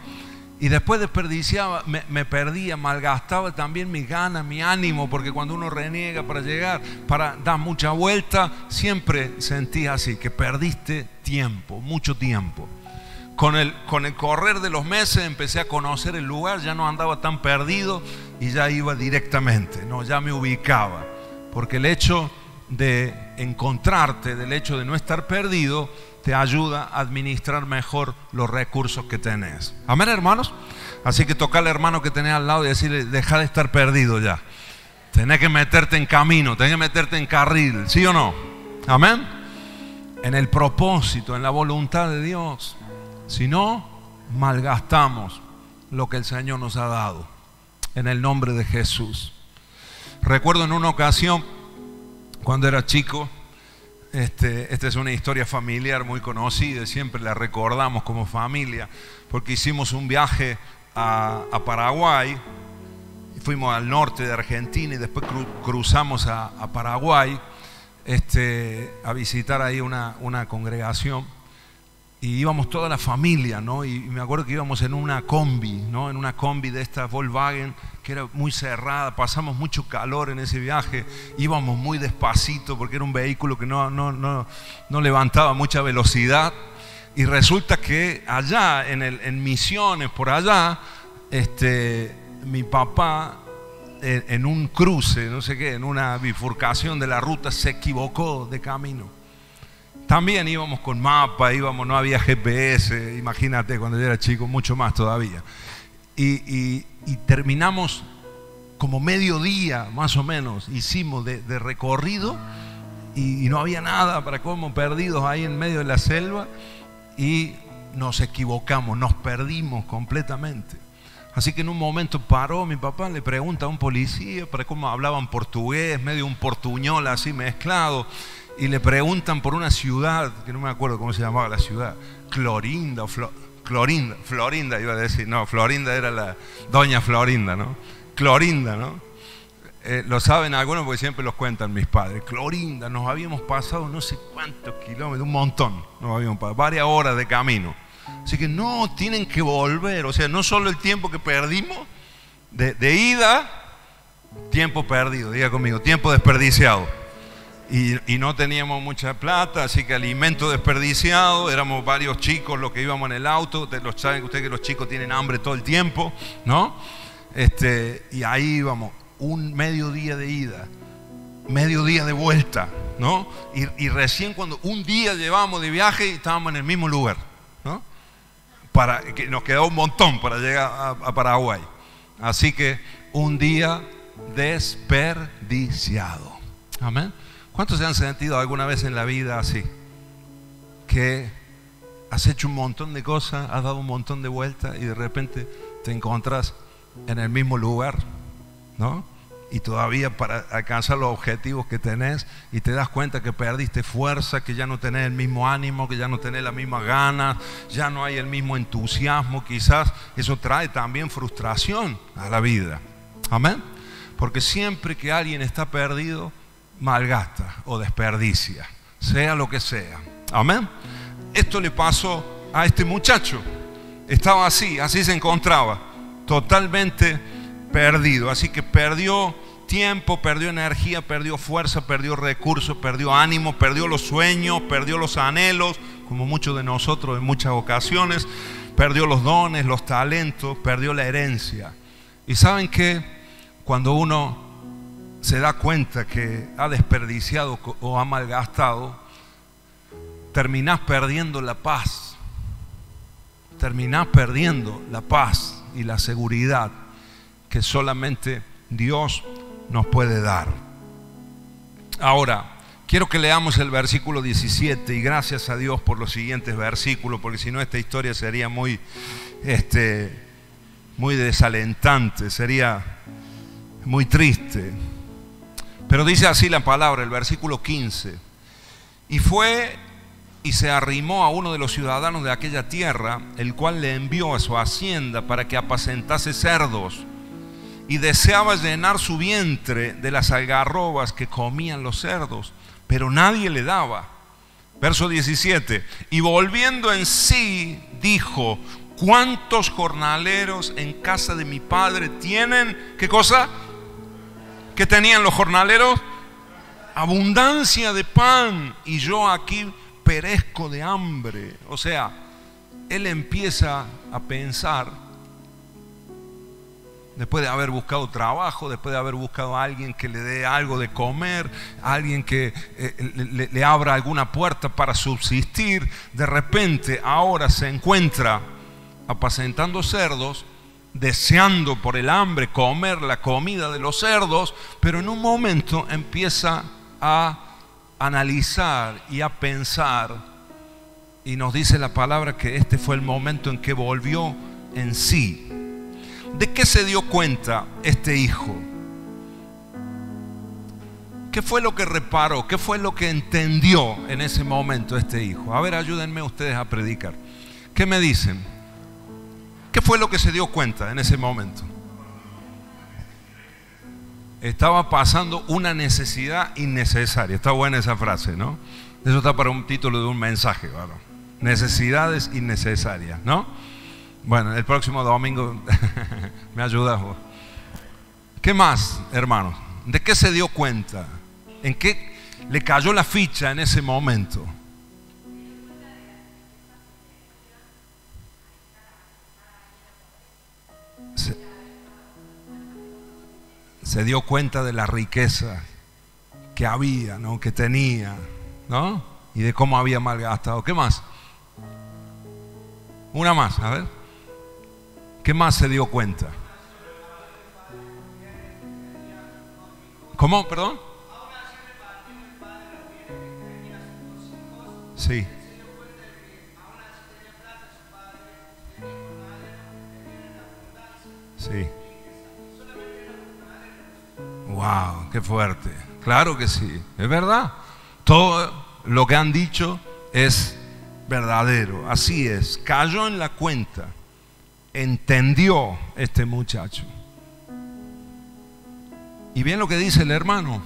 Y después desperdiciaba, me perdía, malgastaba también mis ganas, mi ánimo, porque cuando uno reniega para llegar, para dar mucha vuelta, siempre sentís así, que perdiste tiempo, mucho tiempo. Con el correr de los meses empecé a conocer el lugar, ya no andaba tan perdido y ya iba directamente, no, ya me ubicaba. Porque el hecho de encontrarte, del hecho de no estar perdido, te ayuda a administrar mejor los recursos que tenés. Amén, hermanos. Así que toca al hermano que tenés al lado y decirle, deja de estar perdido ya. Tenés que meterte en camino, tenés que meterte en carril, ¿sí o no? Amén. En el propósito, en la voluntad de Dios. Si no, malgastamos lo que el Señor nos ha dado. En el nombre de Jesús. Recuerdo en una ocasión, cuando era chico, esta es una historia familiar muy conocida, siempre la recordamos como familia, porque hicimos un viaje a Paraguay, fuimos al norte de Argentina y después cruzamos a Paraguay a visitar ahí una congregación. Y íbamos toda la familia, ¿no? Y me acuerdo que íbamos en una combi, ¿no? En una combi de esta Volkswagen que era muy cerrada, pasamos mucho calor en ese viaje, íbamos muy despacito porque era un vehículo que no levantaba mucha velocidad. Y resulta que allá, en Misiones, por allá, mi papá, en un cruce, no sé qué, en una bifurcación de la ruta, se equivocó de camino. También íbamos con mapa, no había GPS, imagínate cuando yo era chico, mucho más todavía. Y terminamos como mediodía, más o menos, hicimos de recorrido y no había nada para cómo, perdidos ahí en medio de la selva, y nos equivocamos, nos perdimos completamente. Así que en un momento paró mi papá, le pregunta a un policía para cómo hablaban portugués, medio un portuñol así mezclado. Y le preguntan por una ciudad, que no me acuerdo cómo se llamaba la ciudad, Florinda, iba a decir, no, Florinda era la doña Florinda, ¿no? Clorinda, ¿no? Lo saben algunos porque siempre los cuentan mis padres. Clorinda, nos habíamos pasado no sé cuántos kilómetros, un montón, nos habíamos pasado, varias horas de camino. Así que no, tienen que volver. O sea, no solo el tiempo que perdimos de ida, tiempo perdido, diga conmigo, tiempo desperdiciado. Y no teníamos mucha plata, así que alimento desperdiciado. Éramos varios chicos los que íbamos en el auto. Saben ustedes que los chicos tienen hambre todo el tiempo, ¿no? Y ahí íbamos, un mediodía de ida, mediodía de vuelta, ¿no? Y recién cuando un día llevábamos de viaje y estábamos en el mismo lugar, ¿no? Que nos quedaba un montón para llegar a Paraguay. Así que un día desperdiciado. Amén. ¿Cuántos se han sentido alguna vez en la vida así? Que has hecho un montón de cosas, has dado un montón de vueltas y de repente te encontrás en el mismo lugar, ¿no? Y todavía para alcanzar los objetivos que tenés y te das cuenta que perdiste fuerza, que ya no tenés el mismo ánimo, que ya no tenés las mismas ganas, ya no hay el mismo entusiasmo. Quizás eso trae también frustración a la vida. Amén. Porque siempre que alguien está perdido, malgasta o desperdicia, sea lo que sea. Amén. Esto le pasó a este muchacho. Estaba así se encontraba, totalmente perdido. Así que perdió tiempo, perdió energía, perdió fuerza, perdió recursos, perdió ánimo, perdió los sueños, perdió los anhelos, como muchos de nosotros en muchas ocasiones. Perdió los dones, los talentos, perdió la herencia. Y saben que cuando uno se da cuenta que ha desperdiciado o ha malgastado, terminás perdiendo la paz. Terminás perdiendo la paz y la seguridad que solamente Dios nos puede dar. Ahora, quiero que leamos el versículo 17 y gracias a Dios por los siguientes versículos, porque si no esta historia sería muy desalentante, sería muy triste. Pero dice así la palabra, el versículo 15: y fue y se arrimó a uno de los ciudadanos de aquella tierra, el cual le envió a su hacienda para que apacentase cerdos, y deseaba llenar su vientre de las algarrobas que comían los cerdos, pero nadie le daba. Verso 17: y volviendo en sí dijo: ¿cuántos jornaleros en casa de mi padre tienen? ¿Qué cosa? ¿Qué tenían los jornaleros? Abundancia de pan, y yo aquí perezco de hambre. O sea, él empieza a pensar, después de haber buscado trabajo, después de haber buscado a alguien que le dé algo de comer, a alguien que le abra alguna puerta para subsistir, de repente ahora se encuentra apacentando cerdos, deseando por el hambre comer la comida de los cerdos, pero en un momento empieza a analizar y a pensar, y nos dice la palabra que este fue el momento en que volvió en sí. ¿De qué se dio cuenta este hijo? ¿Qué fue lo que reparó? ¿Qué fue lo que entendió en ese momento este hijo? A ver, ayúdenme ustedes a predicar. ¿Qué me dicen? ¿Qué fue lo que se dio cuenta en ese momento? Estaba pasando una necesidad innecesaria. Está buena esa frase, ¿no? Eso está para un título de un mensaje, ¿verdad? Necesidades innecesarias, ¿no? Bueno, el próximo domingo me ayudas vos. ¿Qué más, hermanos? ¿De qué se dio cuenta? ¿En qué le cayó la ficha en ese momento? Se dio cuenta de la riqueza que había, ¿no? Que tenía, ¿no? Y de cómo había malgastado. ¿Qué más? Una más, a ver. ¿Qué más se dio cuenta? ¿Cómo? ¿Perdón? Sí. Sí. Wow, qué fuerte. Claro que sí, es verdad. Todo lo que han dicho es verdadero. Así es. Cayó en la cuenta. Entendió este muchacho. Y bien lo que dice el hermano,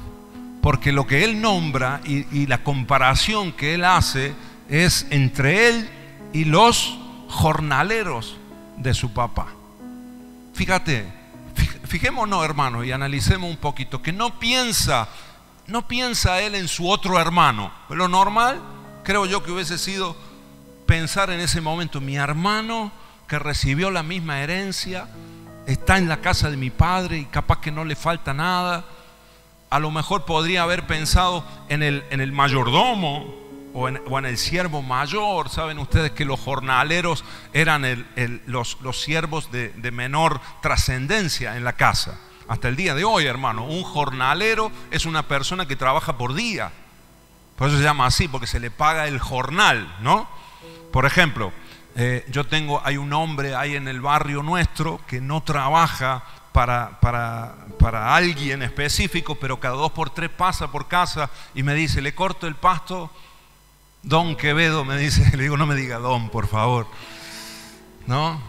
porque lo que él nombra y la comparación que él hace es entre él y los jornaleros de su papá. Fíjate, fijémonos, hermano, y analicemos un poquito, que no piensa él en su otro hermano. Lo normal, creo yo, que hubiese sido pensar en ese momento: mi hermano que recibió la misma herencia está en la casa de mi padre y capaz que no le falta nada. A lo mejor podría haber pensado en el mayordomo o en el siervo mayor. Saben ustedes que los jornaleros eran los siervos de menor trascendencia en la casa. Hasta el día de hoy, hermano, un jornalero es una persona que trabaja por día. Por eso se llama así, porque se le paga el jornal, ¿no? Por ejemplo, hay un hombre ahí en el barrio nuestro que no trabaja para alguien específico, pero cada 2 por 3 pasa por casa y me dice: le corto el pasto, don Quevedo, me dice. Le digo: no me diga don, por favor, ¿no?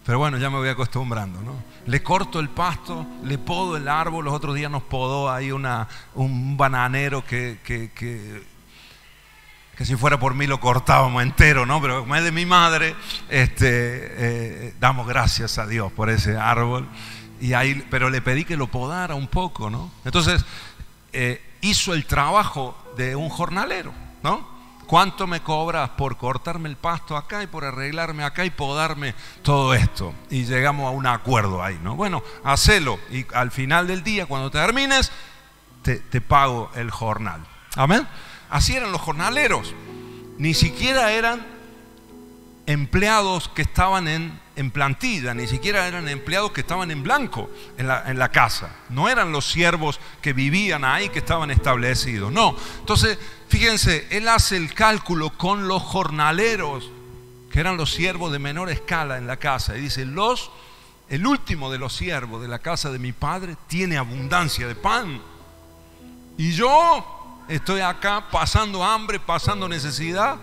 Pero bueno, ya me voy acostumbrando, ¿no? Le corto el pasto, le podo el árbol. Los otros días nos podó ahí un bananero que si fuera por mí lo cortábamos entero, ¿no? Pero como es de mi madre, damos gracias a Dios por ese árbol. Pero le pedí que lo podara un poco, ¿no? Entonces hizo el trabajo de un jornalero, ¿no? ¿Cuánto me cobras por cortarme el pasto acá y por arreglarme acá y podarme todo esto? Y llegamos a un acuerdo ahí, ¿no? Bueno, hacelo y al final del día, cuando termines, te pago el jornal. Amén. Así eran los jornaleros. Ni siquiera eran empleados que estaban en plantilla, ni siquiera eran empleados que estaban en blanco en la casa. No eran los siervos que vivían ahí, que estaban establecidos. No. Entonces, fíjense, él hace el cálculo con los jornaleros, que eran los siervos de menor escala en la casa, y dice: el último de los siervos de la casa de mi padre tiene abundancia de pan, y yo estoy acá pasando hambre, pasando necesidad.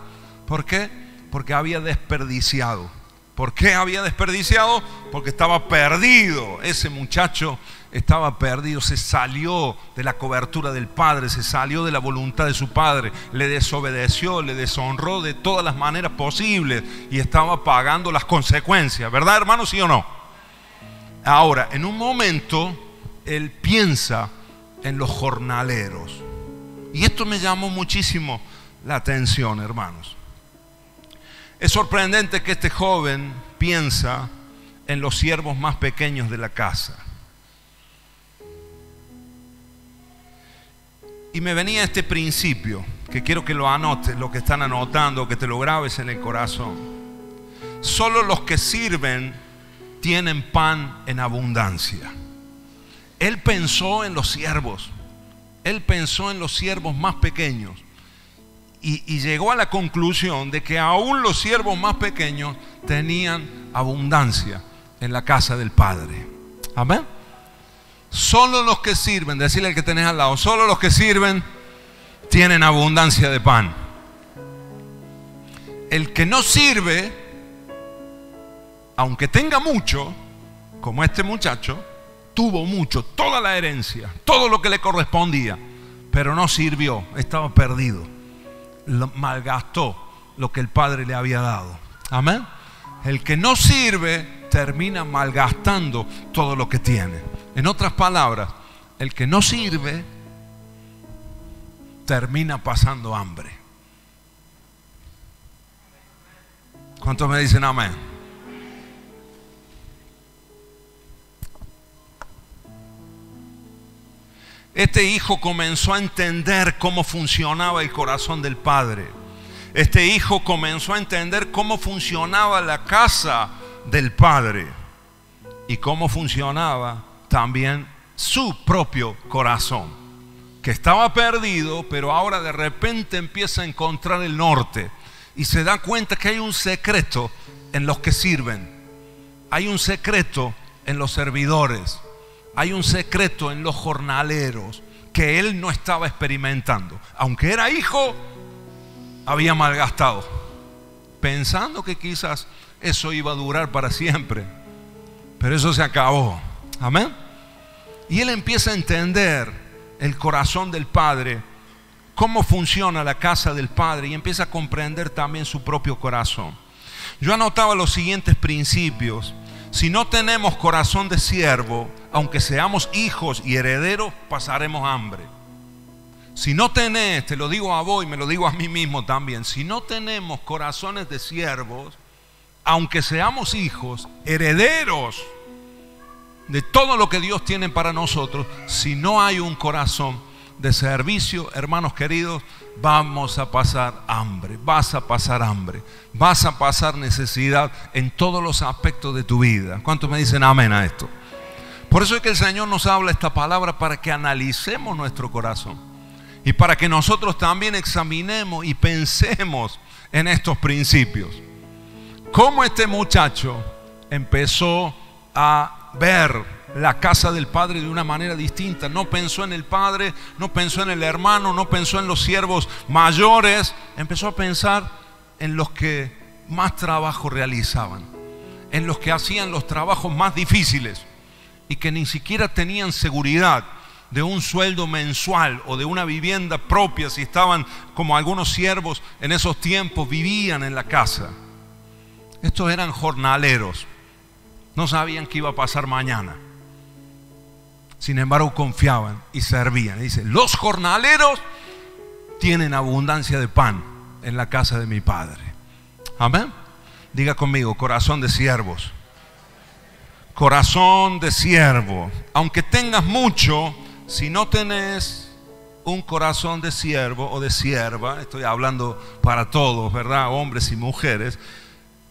¿Por qué? Porque había desperdiciado. ¿Por qué había desperdiciado? Porque estaba perdido. Ese muchacho estaba perdido, se salió de la cobertura del padre, se salió de la voluntad de su padre, le desobedeció, le deshonró de todas las maneras posibles y estaba pagando las consecuencias. ¿Verdad, hermano? ¿Sí o no? Ahora, en un momento, él piensa en los jornaleros. Y esto me llamó muchísimo la atención, hermanos. Es sorprendente que este joven piensa en los siervos más pequeños de la casa. Y me venía este principio, que quiero que lo anotes, lo que están anotando, que te lo grabes en el corazón. Solo los que sirven tienen pan en abundancia. Él pensó en los siervos. Él pensó en los siervos más pequeños y llegó a la conclusión de que aún los siervos más pequeños tenían abundancia en la casa del Padre. Amén. Solo los que sirven, decirle al que tenés al lado, solo los que sirven tienen abundancia de pan. El que no sirve, aunque tenga mucho, como este muchacho, tuvo mucho, toda la herencia, todo lo que le correspondía, pero no sirvió, estaba perdido, malgastó lo que el Padre le había dado. Amén. El que no sirve termina malgastando todo lo que tiene. En otras palabras, el que no sirve termina pasando hambre. ¿Cuántos me dicen amén? Este hijo comenzó a entender cómo funcionaba el corazón del padre. Este hijo comenzó a entender cómo funcionaba la casa del padre y cómo funcionaba también su propio corazón, que estaba perdido, pero ahora de repente empieza a encontrar el norte y se da cuenta que hay un secreto en los que sirven, hay un secreto en los servidores, hay un secreto en los jornaleros que él no estaba experimentando. Aunque era hijo, había malgastado, pensando que quizás eso iba a durar para siempre, pero eso se acabó. Amén. Y él empieza a entender el corazón del Padre, cómo funciona la casa del Padre, y empieza a comprender también su propio corazón. Yo anotaba los siguientes principios. Si no tenemos corazón de siervo, aunque seamos hijos y herederos, pasaremos hambre. Si no tenés, te lo digo a vos y me lo digo a mí mismo también, si no tenemos corazones de siervos, aunque seamos hijos, herederos de todo lo que Dios tiene para nosotros, si no hay un corazón de servicio, hermanos queridos, vamos a pasar hambre, vas a pasar hambre, vas a pasar necesidad en todos los aspectos de tu vida. ¿Cuántos me dicen amén a esto? Por eso es que el Señor nos habla esta palabra, para que analicemos nuestro corazón y para que nosotros también examinemos y pensemos en estos principios. Cómo este muchacho empezó a ver la casa del Padre de una manera distinta. No pensó en el Padre, no pensó en el hermano, no pensó en los siervos mayores. Empezó a pensar en los que más trabajo realizaban, en los que hacían los trabajos más difíciles y que ni siquiera tenían seguridad de un sueldo mensual o de una vivienda propia. Si estaban como algunos siervos en esos tiempos, vivían en la casa. Estos eran jornaleros, no sabían qué iba a pasar mañana. Sin embargo, confiaban y servían. Y dice: los jornaleros tienen abundancia de pan en la casa de mi Padre. Amén. Diga conmigo: corazón de siervos. Corazón de siervo. Aunque tengas mucho, si no tenés un corazón de siervo o de sierva, estoy hablando para todos, ¿verdad? Hombres y mujeres.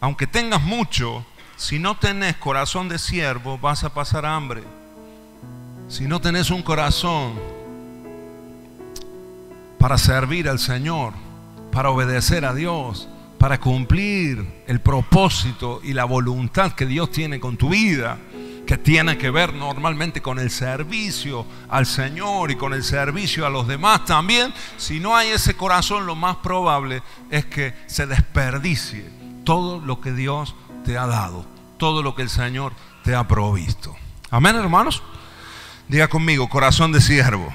Aunque tengas mucho, si no tenés corazón de siervo, vas a pasar hambre. Si no tenés un corazón para servir al Señor, para obedecer a Dios, para cumplir el propósito y la voluntad que Dios tiene con tu vida, que tiene que ver normalmente con el servicio al Señor y con el servicio a los demás también, si no hay ese corazón, lo más probable es que se desperdicie todo lo que Dios te ha dado, todo lo que el Señor te ha provisto. Amén, hermanos. Diga conmigo: corazón de siervo.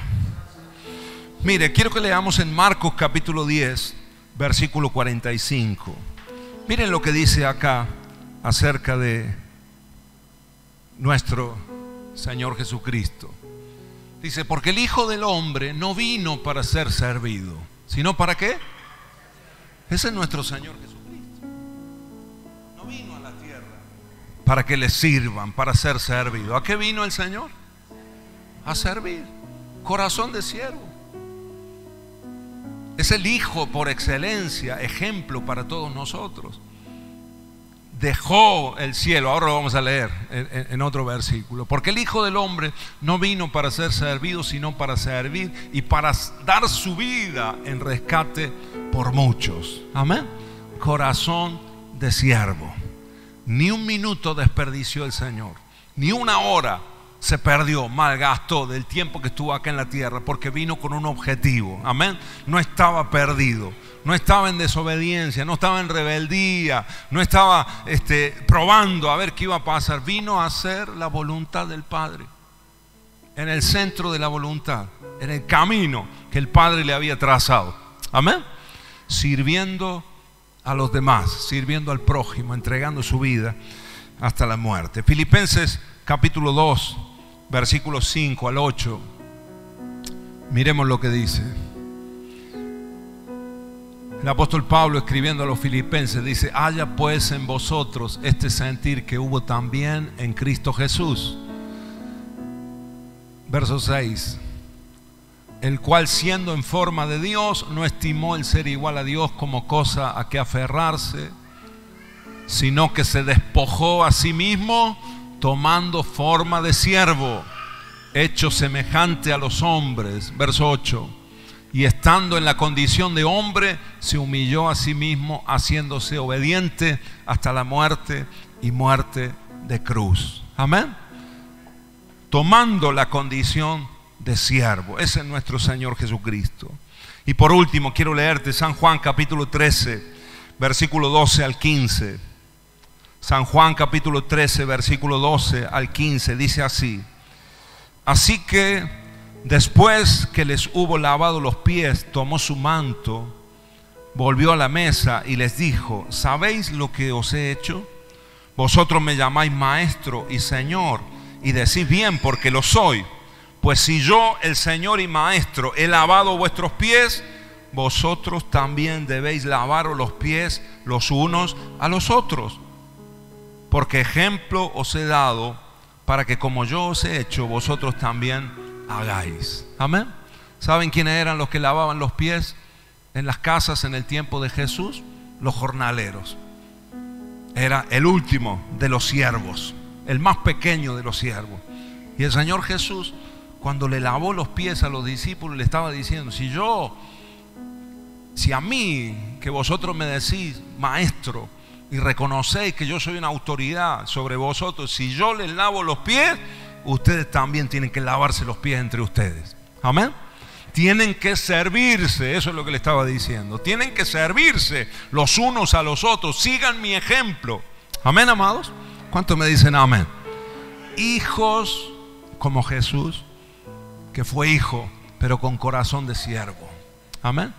Mire, quiero que leamos en Marcos capítulo 10, versículo 45. Miren lo que dice acá acerca de nuestro Señor Jesucristo. Dice: porque el Hijo del Hombre no vino para ser servido, sino ¿para qué? Ese es nuestro Señor Jesucristo. No vino a la tierra para que le sirvan, para ser servido. ¿A qué vino el Señor? A servir. Corazón de siervo. Es el Hijo por excelencia, ejemplo para todos nosotros. Dejó el cielo, ahora lo vamos a leer en otro versículo. Porque el Hijo del Hombre no vino para ser servido, sino para servir y para dar su vida en rescate por muchos. Amén. Corazón de siervo. Ni un minuto desperdició el Señor, ni una hora se perdió, malgastó del tiempo que estuvo acá en la tierra, porque vino con un objetivo. Amén. No estaba perdido, no estaba en desobediencia, no estaba en rebeldía, no estaba probando a ver qué iba a pasar. Vino a hacer la voluntad del Padre, en el centro de la voluntad, en el camino que el Padre le había trazado. Amén. Sirviendo a los demás, sirviendo al prójimo, entregando su vida hasta la muerte. Filipenses capítulo 2, versículos 5 al 8. Miremos lo que dice. El apóstol Pablo, escribiendo a los filipenses, dice: haya pues en vosotros este sentir que hubo también en Cristo Jesús. Verso 6. El cual, siendo en forma de Dios, no estimó el ser igual a Dios como cosa a que aferrarse, sino que se despojó a sí mismo, tomando forma de siervo, hecho semejante a los hombres. Verso 8. Y estando en la condición de hombre, se humilló a sí mismo, haciéndose obediente hasta la muerte y muerte de cruz. Amén. Tomando la condición de siervo. Ese es nuestro Señor Jesucristo. Y por último quiero leerte San Juan capítulo 13, versículo 12 al 15. San Juan capítulo 13, versículo 12 al 15, dice así: Así que después que les hubo lavado los pies, tomó su manto, volvió a la mesa y les dijo: ¿sabéis lo que os he hecho? Vosotros me llamáis maestro y señor, y decís bien, porque lo soy. Pues si yo, el Señor y Maestro, he lavado vuestros pies, vosotros también debéis lavaros los pies los unos a los otros. Porque ejemplo os he dado, para que como yo os he hecho, vosotros también hagáis. Amén. ¿Saben quiénes eran los que lavaban los pies en las casas en el tiempo de Jesús? Los jornaleros. Era el último de los siervos, el más pequeño de los siervos. Y el Señor Jesús, cuando le lavó los pies a los discípulos, le estaba diciendo: si a mí, que vosotros me decís maestro, y reconocéis que yo soy una autoridad sobre vosotros, si yo les lavo los pies, ustedes también tienen que lavarse los pies entre ustedes. Amén. Tienen que servirse, eso es lo que le estaba diciendo. Tienen que servirse los unos a los otros. Sigan mi ejemplo. Amén, amados. ¿Cuántos me dicen amén? Hijos como Jesús, que fue hijo, pero con corazón de siervo. Amén.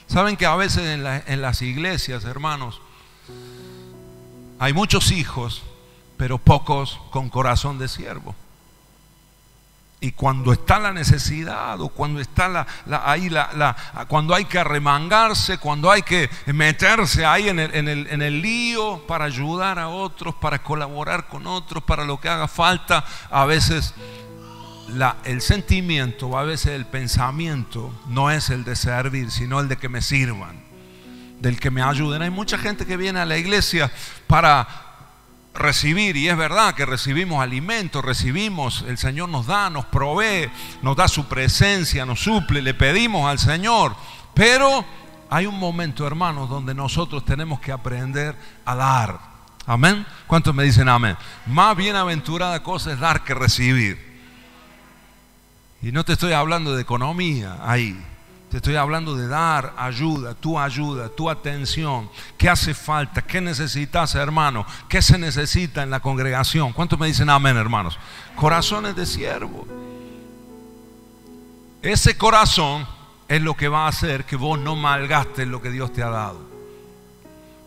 Saben que a veces en las iglesias, hermanos, hay muchos hijos, pero pocos con corazón de siervo. Y cuando está la necesidad, o cuando está cuando hay que arremangarse, cuando hay que meterse ahí en el lío para ayudar a otros, para colaborar con otros, para lo que haga falta, a veces el sentimiento, o a veces el pensamiento no es el de servir, sino el de que me sirvan, del que me ayuden. Hay mucha gente que viene a la iglesia para recibir, y es verdad que recibimos alimentos, el Señor nos da, nos provee, nos da su presencia, nos suple, le pedimos al Señor, pero hay un momento, hermanos, donde nosotros tenemos que aprender a dar. Amén. ¿Cuántos me dicen amén? Más bienaventurada cosa es dar que recibir. Y no te estoy hablando de economía ahí. Te estoy hablando de dar ayuda, tu atención. ¿Qué hace falta? ¿Qué necesitas, hermano? ¿Qué se necesita en la congregación? ¿Cuántos me dicen amén, hermanos? Corazones de siervo. Ese corazón es lo que va a hacer que vos no malgastes lo que Dios te ha dado.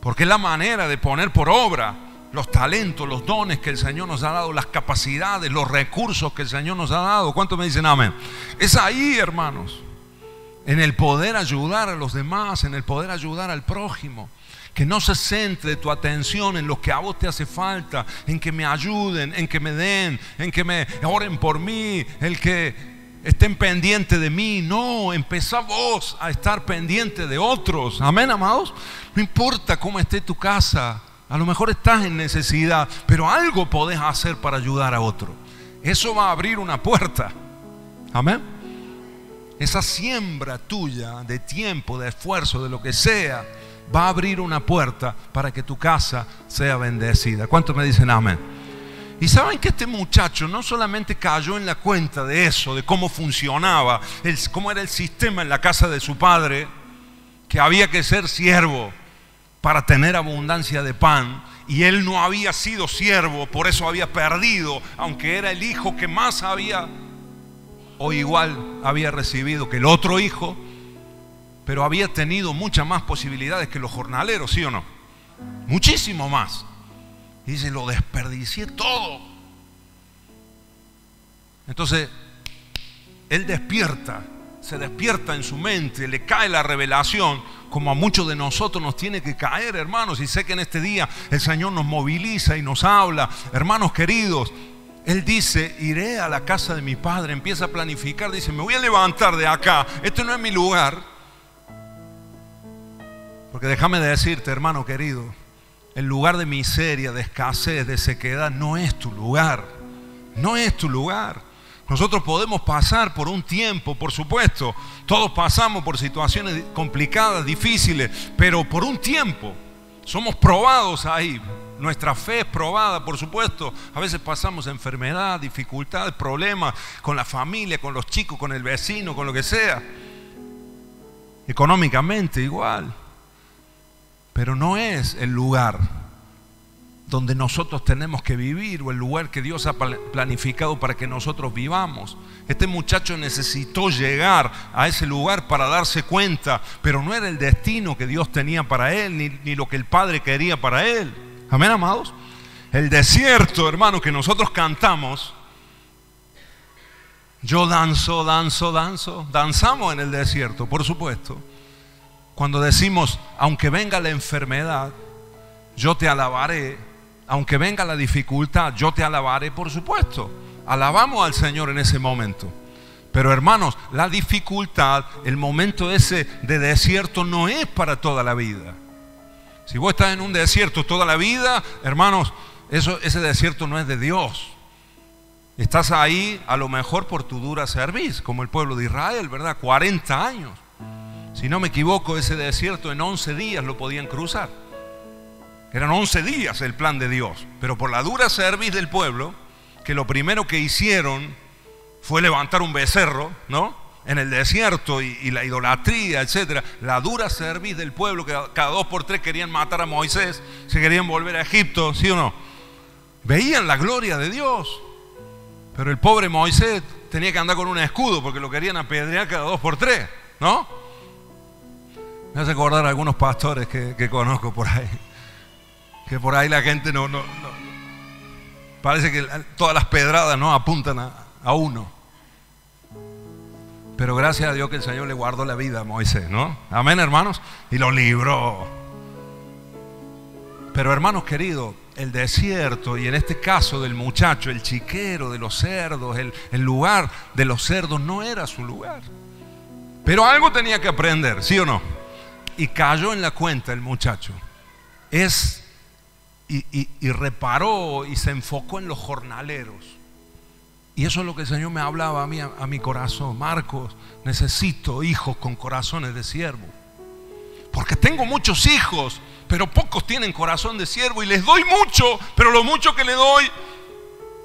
Porque es la manera de poner por obra los talentos, los dones que el Señor nos ha dado, las capacidades, los recursos que el Señor nos ha dado. ¿Cuántos me dicen amén? Es ahí, hermanos, en el poder ayudar a los demás, en el poder ayudar al prójimo. Que no se centre tu atención en lo que a vos te hace falta, en que me ayuden, en que me den, en que me oren por mí, el que estén pendientes de mí. No, empezá vos a estar pendiente de otros. Amén, amados. No importa cómo esté tu casa, a lo mejor estás en necesidad, pero algo podés hacer para ayudar a otro. Eso va a abrir una puerta. Amén. Esa siembra tuya de tiempo, de esfuerzo, de lo que sea, va a abrir una puerta para que tu casa sea bendecida. ¿Cuántos me dicen amén? Y saben que este muchacho no solamente cayó en la cuenta de eso, de cómo funcionaba, cómo era el sistema en la casa de su padre, que había que ser siervo para tener abundancia de pan, y él no había sido siervo, por eso había perdido, aunque era el hijo que más había o igual había recibido que el otro hijo, pero había tenido muchas más posibilidades que los jornaleros, ¿sí o no? Muchísimo más. Y dice: lo desperdicié todo. Entonces él se despierta en su mente, le cae la revelación, como a muchos de nosotros nos tiene que caer, hermanos. Y sé que en este día el Señor nos moviliza y nos habla. Hermanos queridos, él dice: iré a la casa de mi padre. Empieza a planificar, dice: me voy a levantar de acá, este no es mi lugar. Porque déjame decirte, hermano querido, el lugar de miseria, de escasez, de sequedad no es tu lugar. No es tu lugar. Nosotros podemos pasar por un tiempo, por supuesto, todos pasamos por situaciones complicadas, difíciles, pero por un tiempo somos probados ahí. Nuestra fe es probada, por supuesto. A veces pasamos enfermedad, dificultades, problemas con la familia, con los chicos, con el vecino, con lo que sea. Económicamente igual. Pero no es el lugar donde nosotros tenemos que vivir, o el lugar que Dios ha planificado para que nosotros vivamos. Este muchacho necesitó llegar a ese lugar para darse cuenta, pero no era el destino que Dios tenía para él, ni lo que el Padre quería para él. Amén, amados. El desierto, hermano, que nosotros cantamos, yo danzo, danzamos en el desierto, por supuesto. Cuando decimos, aunque venga la enfermedad, yo te alabaré. Aunque venga la dificultad, yo te alabaré, por supuesto. Alabamos al Señor en ese momento. Pero hermanos, la dificultad, el momento ese de desierto no es para toda la vida. Si vos estás en un desierto toda la vida, hermanos, ese desierto no es de Dios. Estás ahí a lo mejor por tu dura cerviz, como el pueblo de Israel, ¿verdad? 40 años. Si no me equivoco, ese desierto en 11 días lo podían cruzar. Eran 11 días el plan de Dios, pero por la dura cerviz del pueblo, que lo primero que hicieron fue levantar un becerro, ¿no? En el desierto y la idolatría, etcétera. La dura cerviz del pueblo, que cada 2 por 3 querían matar a Moisés, se querían volver a Egipto, ¿sí o no? Veían la gloria de Dios, pero el pobre Moisés tenía que andar con un escudo porque lo querían apedrear cada 2 por 3, ¿no? Me hace acordar a algunos pastores que conozco por ahí. Que por ahí la gente no parece que todas las pedradas no apuntan a uno. Pero gracias a Dios que el Señor le guardó la vida a Moisés, ¿no? Amén, hermanos. Y lo libró. Pero hermanos queridos, el desierto, y en este caso del muchacho, el chiquero de los cerdos, el lugar de los cerdos no era su lugar. Pero algo tenía que aprender, ¿sí o no? Y cayó en la cuenta el muchacho. Y reparó y se enfocó en los jornaleros. Y eso es lo que el Señor me hablaba a mí, a mi corazón. Marcos, necesito hijos con corazones de siervo, porque tengo muchos hijos, pero pocos tienen corazón de siervo. Y les doy mucho, pero lo mucho que le doy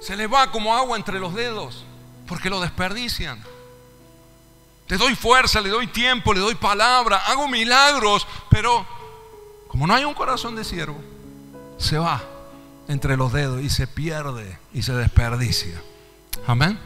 se les va como agua entre los dedos, porque lo desperdician. Le doy fuerza, le doy tiempo, le doy palabra, hago milagros, pero como no hay un corazón de siervo, se va entre los dedos y se pierde y se desperdicia. Amén.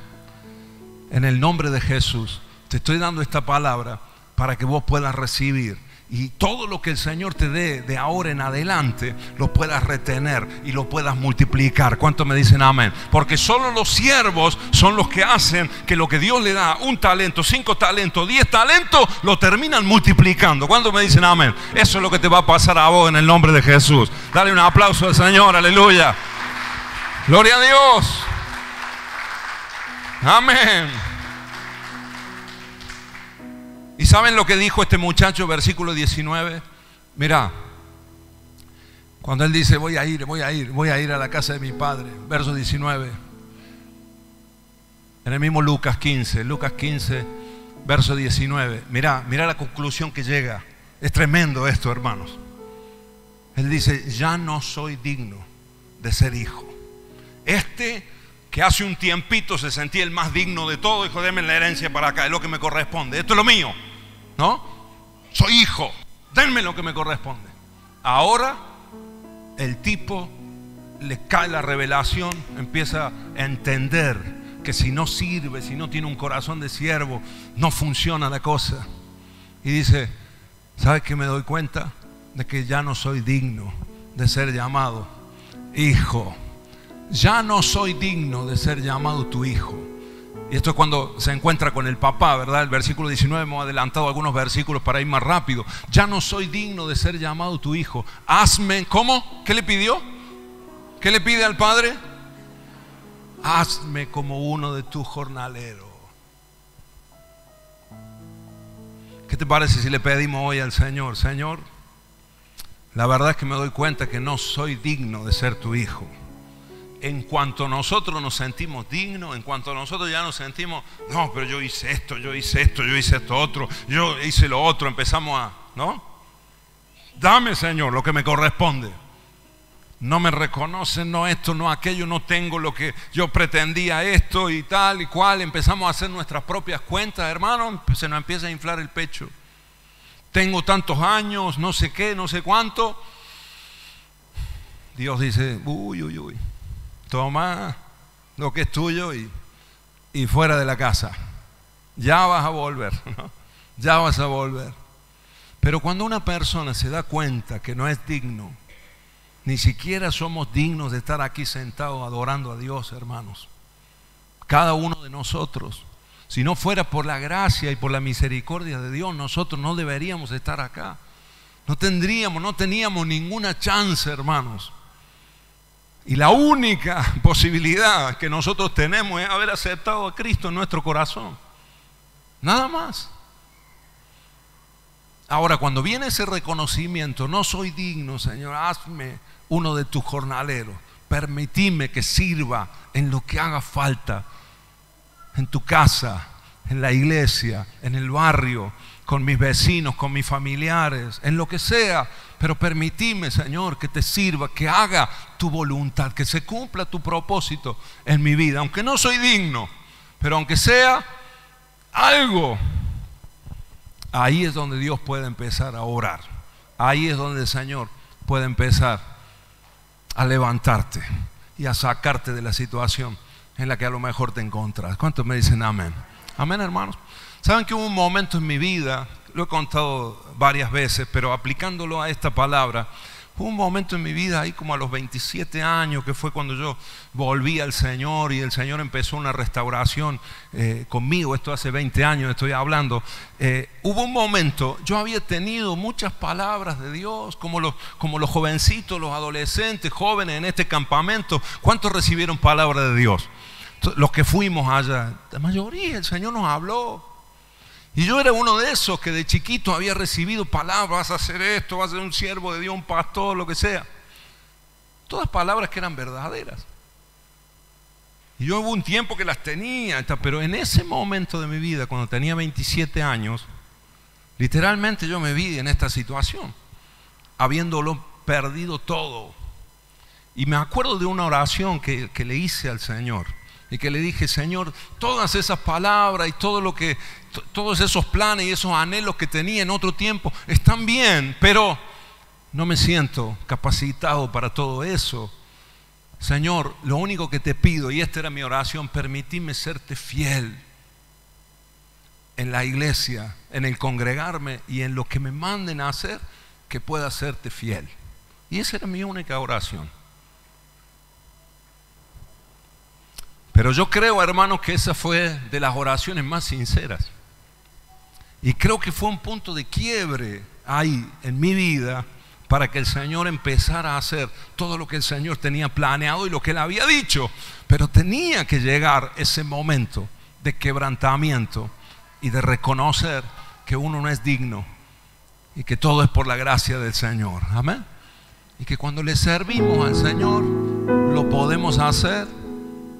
En el nombre de Jesús te estoy dando esta palabra para que vos puedas recibir, y todo lo que el Señor te dé de ahora en adelante lo puedas retener y lo puedas multiplicar. ¿Cuántos me dicen amén? Porque solo los siervos son los que hacen que lo que Dios le da, 1 talento, 5 talentos, 10 talentos, lo terminan multiplicando. ¿Cuántos me dicen amén? Eso es lo que te va a pasar a vos en el nombre de Jesús. Dale un aplauso al Señor, aleluya. Gloria a Dios. Amén. ¿Y saben lo que dijo este muchacho, versículo 19? Mirá, cuando él dice voy a ir a la casa de mi padre, verso 19. En el mismo Lucas 15, verso 19. Mirá la conclusión que llega. Es tremendo esto, hermanos. Él dice, ya no soy digno de ser hijo. Que hace un tiempito se sentía el más digno de todo, dijo, denme la herencia para acá, es lo que me corresponde, esto es lo mío, ¿no? Soy hijo, denme lo que me corresponde. Ahora el tipo le cae la revelación, empieza a entender que si no sirve, si no tiene un corazón de siervo, no funciona la cosa. Y dice, ¿sabes qué? Me doy cuenta de que ya no soy digno de ser llamado hijo. Ya no soy digno de ser llamado tu hijo. Y esto es cuando se encuentra con el papá, ¿verdad? El versículo 19, hemos adelantado algunos versículos para ir más rápido. Ya no soy digno de ser llamado tu hijo. Hazme, ¿cómo? ¿Qué le pidió? ¿Qué le pide al padre? Hazme como uno de tus jornaleros. ¿Qué te parece si le pedimos hoy al Señor? Señor, la verdad es que me doy cuenta que no soy digno de ser tu hijo. En cuanto nosotros nos sentimos dignos, en cuanto nosotros ya nos sentimos, no, pero yo hice esto otro, yo hice lo otro, empezamos a, ¿no? Dame, Señor, lo que me corresponde. No me reconocen, no esto, no aquello, no tengo lo que yo pretendía, esto y tal y cual. Empezamos a hacer nuestras propias cuentas, hermano, se nos empieza a inflar el pecho. Tengo tantos años, no sé qué, no sé cuánto. Dios dice, uy, uy, uy, toma lo que es tuyo y fuera de la casa. Ya vas a volver, ¿no? Ya vas a volver. Pero cuando una persona se da cuenta que no es digno, ni siquiera somos dignos de estar aquí sentados adorando a Dios, hermanos. Cada uno de nosotros, si no fuera por la gracia y por la misericordia de Dios, nosotros no deberíamos estar acá. No teníamos ninguna chance, hermanos. Y la única posibilidad que nosotros tenemos es haber aceptado a Cristo en nuestro corazón. Nada más. Ahora, cuando viene ese reconocimiento, no soy digno, Señor, hazme uno de tus jornaleros. Permitime que sirva en lo que haga falta, en tu casa, en la iglesia, en el barrio, con mis vecinos, con mis familiares, en lo que sea. Pero permitime, Señor, que te sirva, que haga tu voluntad, que se cumpla tu propósito en mi vida. Aunque no soy digno, pero aunque sea algo, ahí es donde Dios puede empezar a orar. Ahí es donde el Señor puede empezar a levantarte y a sacarte de la situación en la que a lo mejor te encontras. ¿Cuántos me dicen amén? Amén, hermanos. Saben que hubo un momento en mi vida, lo he contado varias veces, pero aplicándolo a esta palabra, hubo un momento en mi vida ahí como a los 27 años, que fue cuando yo volví al Señor y el Señor empezó una restauración conmigo. Esto hace 20 años estoy hablando. Hubo un momento, yo había tenido muchas palabras de Dios, como los jovencitos, los adolescentes, jóvenes en este campamento. ¿Cuántos recibieron palabra de Dios? Los que fuimos allá, la mayoría, el Señor nos habló. Y yo era uno de esos que de chiquito había recibido palabras: vas a hacer esto, vas a ser un siervo de Dios, un pastor, lo que sea. Todas palabras que eran verdaderas. Y yo hubo un tiempo que las tenía, pero en ese momento de mi vida, cuando tenía 27 años, literalmente yo me vi en esta situación, habiéndolo perdido todo. Y me acuerdo de una oración que le hice al Señor. Y que le dije: Señor, todas esas palabras y todos esos planes y esos anhelos que tenía en otro tiempo están bien, pero no me siento capacitado para todo eso. Señor, lo único que te pido, y esta era mi oración, permitime serte fiel en la iglesia, en el congregarme y en lo que me manden a hacer, que pueda serte fiel. Y esa era mi única oración. Pero yo creo, hermanos, que esa fue de las oraciones más sinceras. Y creo que fue un punto de quiebre ahí en mi vida para que el Señor empezara a hacer todo lo que el Señor tenía planeado y lo que Él había dicho. Pero tenía que llegar ese momento de quebrantamiento y de reconocer que uno no es digno y que todo es por la gracia del Señor. Amén. Y que cuando le servimos al Señor lo podemos hacer,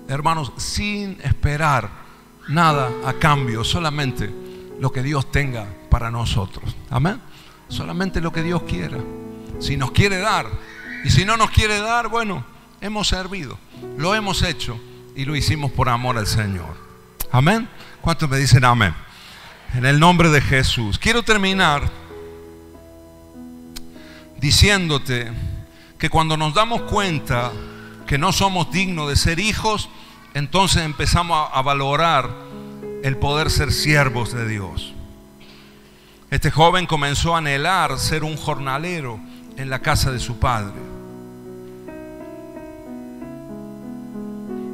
hermanos, sin esperar nada a cambio, solamente lo que Dios tenga para nosotros. Amén. Solamente lo que Dios quiera. Si nos quiere dar, y si no nos quiere dar, bueno, hemos servido, lo hemos hecho y lo hicimos por amor al Señor. Amén. ¿Cuántos me dicen amén? En el nombre de Jesús. Quiero terminar diciéndote que cuando nos damos cuenta que no somos dignos de ser hijos, entonces empezamos a valorar el poder ser siervos de Dios. Este joven comenzó a anhelar ser un jornalero en la casa de su padre.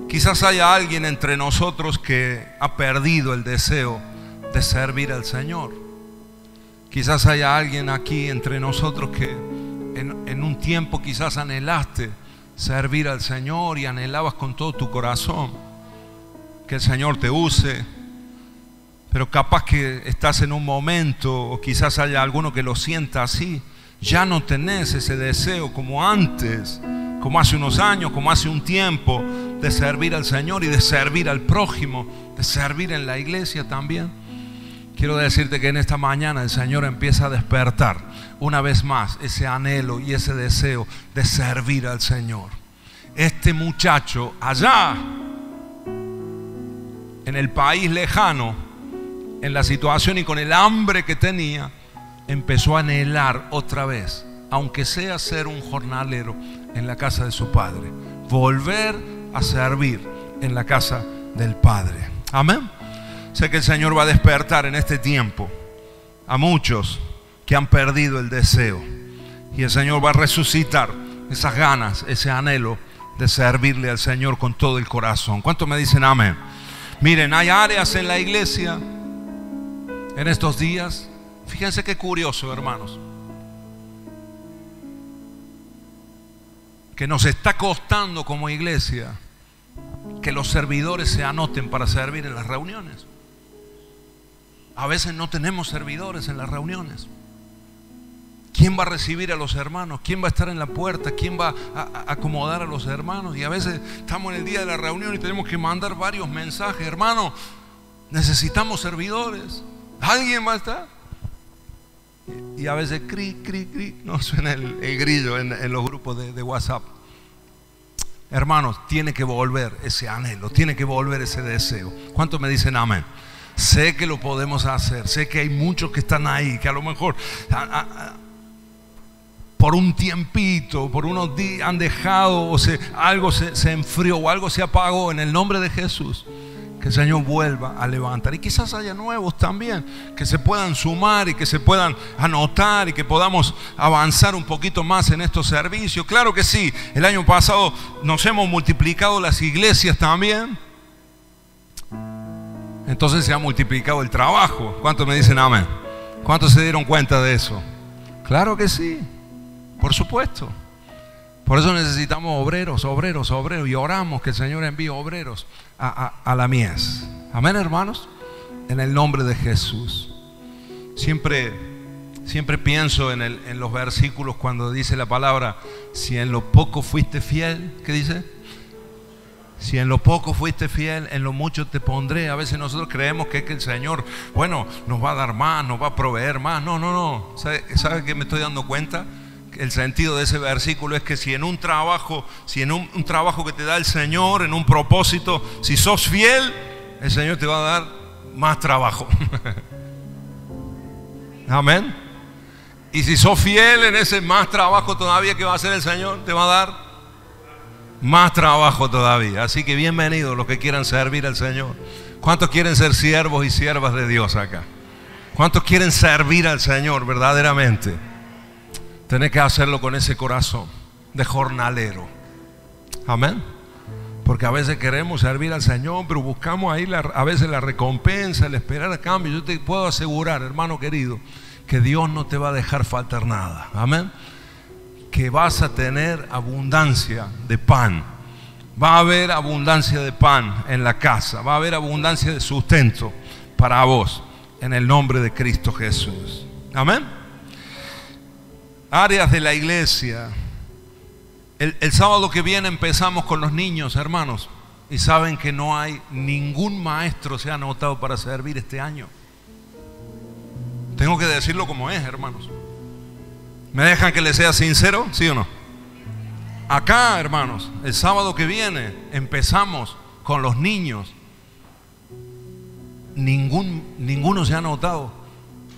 Quizás haya alguien entre nosotros que ha perdido el deseo de servir al Señor. Quizás haya alguien aquí entre nosotros que en un tiempo quizás anhelaste servir al Señor y anhelabas con todo tu corazón que el Señor te use, pero capaz que estás en un momento, o quizás haya alguno que lo sienta así, ya no tenés ese deseo como antes, como hace unos años, como hace un tiempo, de servir al Señor y de servir al prójimo, de servir en la iglesia también. Quiero decirte que en esta mañana el Señor empieza a despertar una vez más ese anhelo y ese deseo de servir al Señor. Este muchacho allá en el país lejano, en la situación y con el hambre que tenía, empezó a anhelar otra vez aunque sea ser un jornalero en la casa de su Padre. Volver a servir en la casa del Padre. Amén. Sé que el Señor va a despertar en este tiempo a muchos que han perdido el deseo. Y el Señor va a resucitar esas ganas, ese anhelo de servirle al Señor con todo el corazón. ¿Cuántos me dicen amén? Miren, hay áreas en la iglesia en estos días. Fíjense qué curioso, hermanos, que nos está costando como iglesia que los servidores se anoten para servir en las reuniones. A veces no tenemos servidores en las reuniones. ¿Quién va a recibir a los hermanos? ¿Quién va a estar en la puerta? ¿Quién va a acomodar a los hermanos? Y a veces estamos en el día de la reunión y tenemos que mandar varios mensajes. Hermano, necesitamos servidores. ¿Alguien va a estar? Y a veces no suena el grillo en los grupos de WhatsApp. Hermanos, tiene que volver ese anhelo, tiene que volver ese deseo. ¿Cuántos me dicen amén? Sé que lo podemos hacer. Sé que hay muchos que están ahí, que a lo mejor por un tiempito, por unos días han dejado, o algo se enfrió o algo se apagó. En el nombre de Jesús, que el Señor vuelva a levantar. Y quizás haya nuevos también que se puedan sumar y que se puedan anotar y que podamos avanzar un poquito más en estos servicios. Claro que sí, el año pasado nos hemos multiplicado las iglesias también. Entonces se ha multiplicado el trabajo. ¿Cuántos me dicen amén? ¿Cuántos se dieron cuenta de eso? Claro que sí, por supuesto. Por eso necesitamos obreros y oramos que el Señor envíe obreros a la mies. Amén, hermanos, en el nombre de Jesús. Siempre pienso en los versículos cuando dice la palabra: si en lo poco fuiste fiel, ¿qué dice? Si en lo poco fuiste fiel, en lo mucho te pondré. A veces nosotros creemos que es que el Señor, bueno, nos va a dar más, nos va a proveer más. No. ¿Sabe qué me estoy dando cuenta? El sentido de ese versículo es que si en un trabajo, un trabajo que te da el Señor, en un propósito, si sos fiel, el Señor te va a dar más trabajo. Amén. Y si sos fiel en ese más trabajo todavía que va a hacer el Señor, te va a dar más trabajo todavía. Así que bienvenidos los que quieran servir al Señor. ¿Cuántos quieren ser siervos y siervas de Dios acá? ¿Cuántos quieren servir al Señor verdaderamente? Tenés que hacerlo con ese corazón de jornalero. Amén. Porque a veces queremos servir al Señor, pero buscamos ahí a veces la recompensa, el esperar a cambio. Yo te puedo asegurar, hermano querido, que Dios no te va a dejar faltar nada. Amén. Que vas a tener abundancia de pan. Va a haber abundancia de pan en la casa. Va a haber abundancia de sustento para vos, en el nombre de Cristo Jesús. Amén. Áreas de la iglesia. El sábado que viene empezamos con los niños, hermanos. Y saben que no hay ningún maestro se ha anotado para servir este año. Tengo que decirlo como es, hermanos. ¿Me dejan que les sea sincero? ¿Sí o no? Acá, hermanos, el sábado que viene empezamos con los niños. Ninguno se ha anotado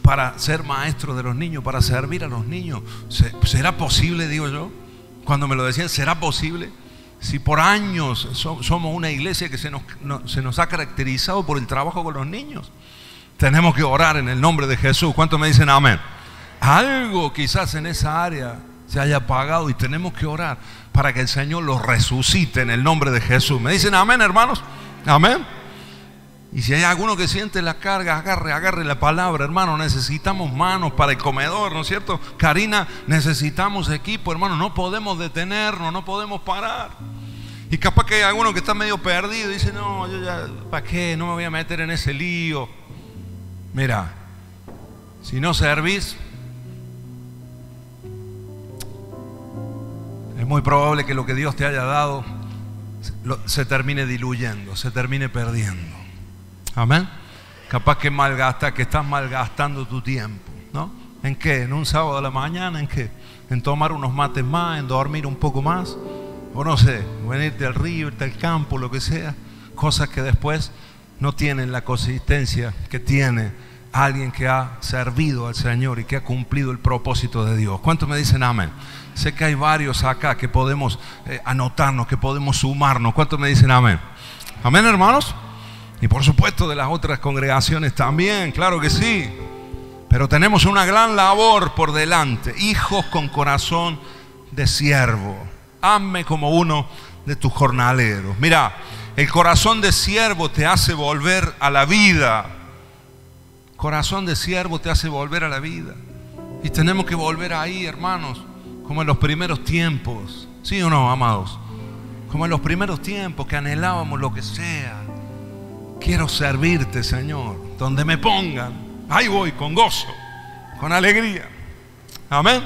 para ser maestro de los niños, para servir a los niños. ¿Será posible, digo yo? Cuando me lo decían, ¿será posible? Si por años somos una iglesia que se nos ha caracterizado por el trabajo con los niños. Tenemos que orar en el nombre de Jesús. ¿Cuántos me dicen amén? Algo quizás en esa área se haya apagado y tenemos que orar para que el Señor los resucite en el nombre de Jesús. ¿Me dicen amén, hermanos? Amén. Y si hay alguno que siente la carga, agarre la palabra, hermano. Necesitamos manos para el comedor, ¿no es cierto? Karina, necesitamos equipo, hermano. No podemos detenernos, no podemos parar. Y capaz que hay alguno que está medio perdido y dice: no, yo ya, ¿para qué? No me voy a meter en ese lío. Mira, si no servís, es muy probable que lo que Dios te haya dado se termine diluyendo, se termine perdiendo. Amén. Capaz que estás malgastando tu tiempo, ¿no? ¿En qué? ¿En un sábado a la mañana? ¿En qué? ¿En tomar unos mates más? ¿En dormir un poco más? O no sé, venirte al río, irte al campo, lo que sea. Cosas que después no tienen la consistencia que tiene alguien que ha servido al Señor y que ha cumplido el propósito de Dios. ¿Cuántos me dicen amén? Sé que hay varios acá que podemos anotarnos, que podemos sumarnos. ¿Cuántos me dicen amén? Amén, hermanos. Y por supuesto de las otras congregaciones también, claro que sí. Pero tenemos una gran labor por delante. Hijos con corazón de siervo. Hazme como uno de tus jornaleros. Mira, el corazón de siervo te hace volver a la vida. Corazón de siervo te hace volver a la vida. Y tenemos que volver ahí, hermanos, como en los primeros tiempos. ¿Sí o no, amados? Como en los primeros tiempos que anhelábamos lo que sea. Quiero servirte, Señor, donde me pongan. Ahí voy, con gozo, con alegría. Amén.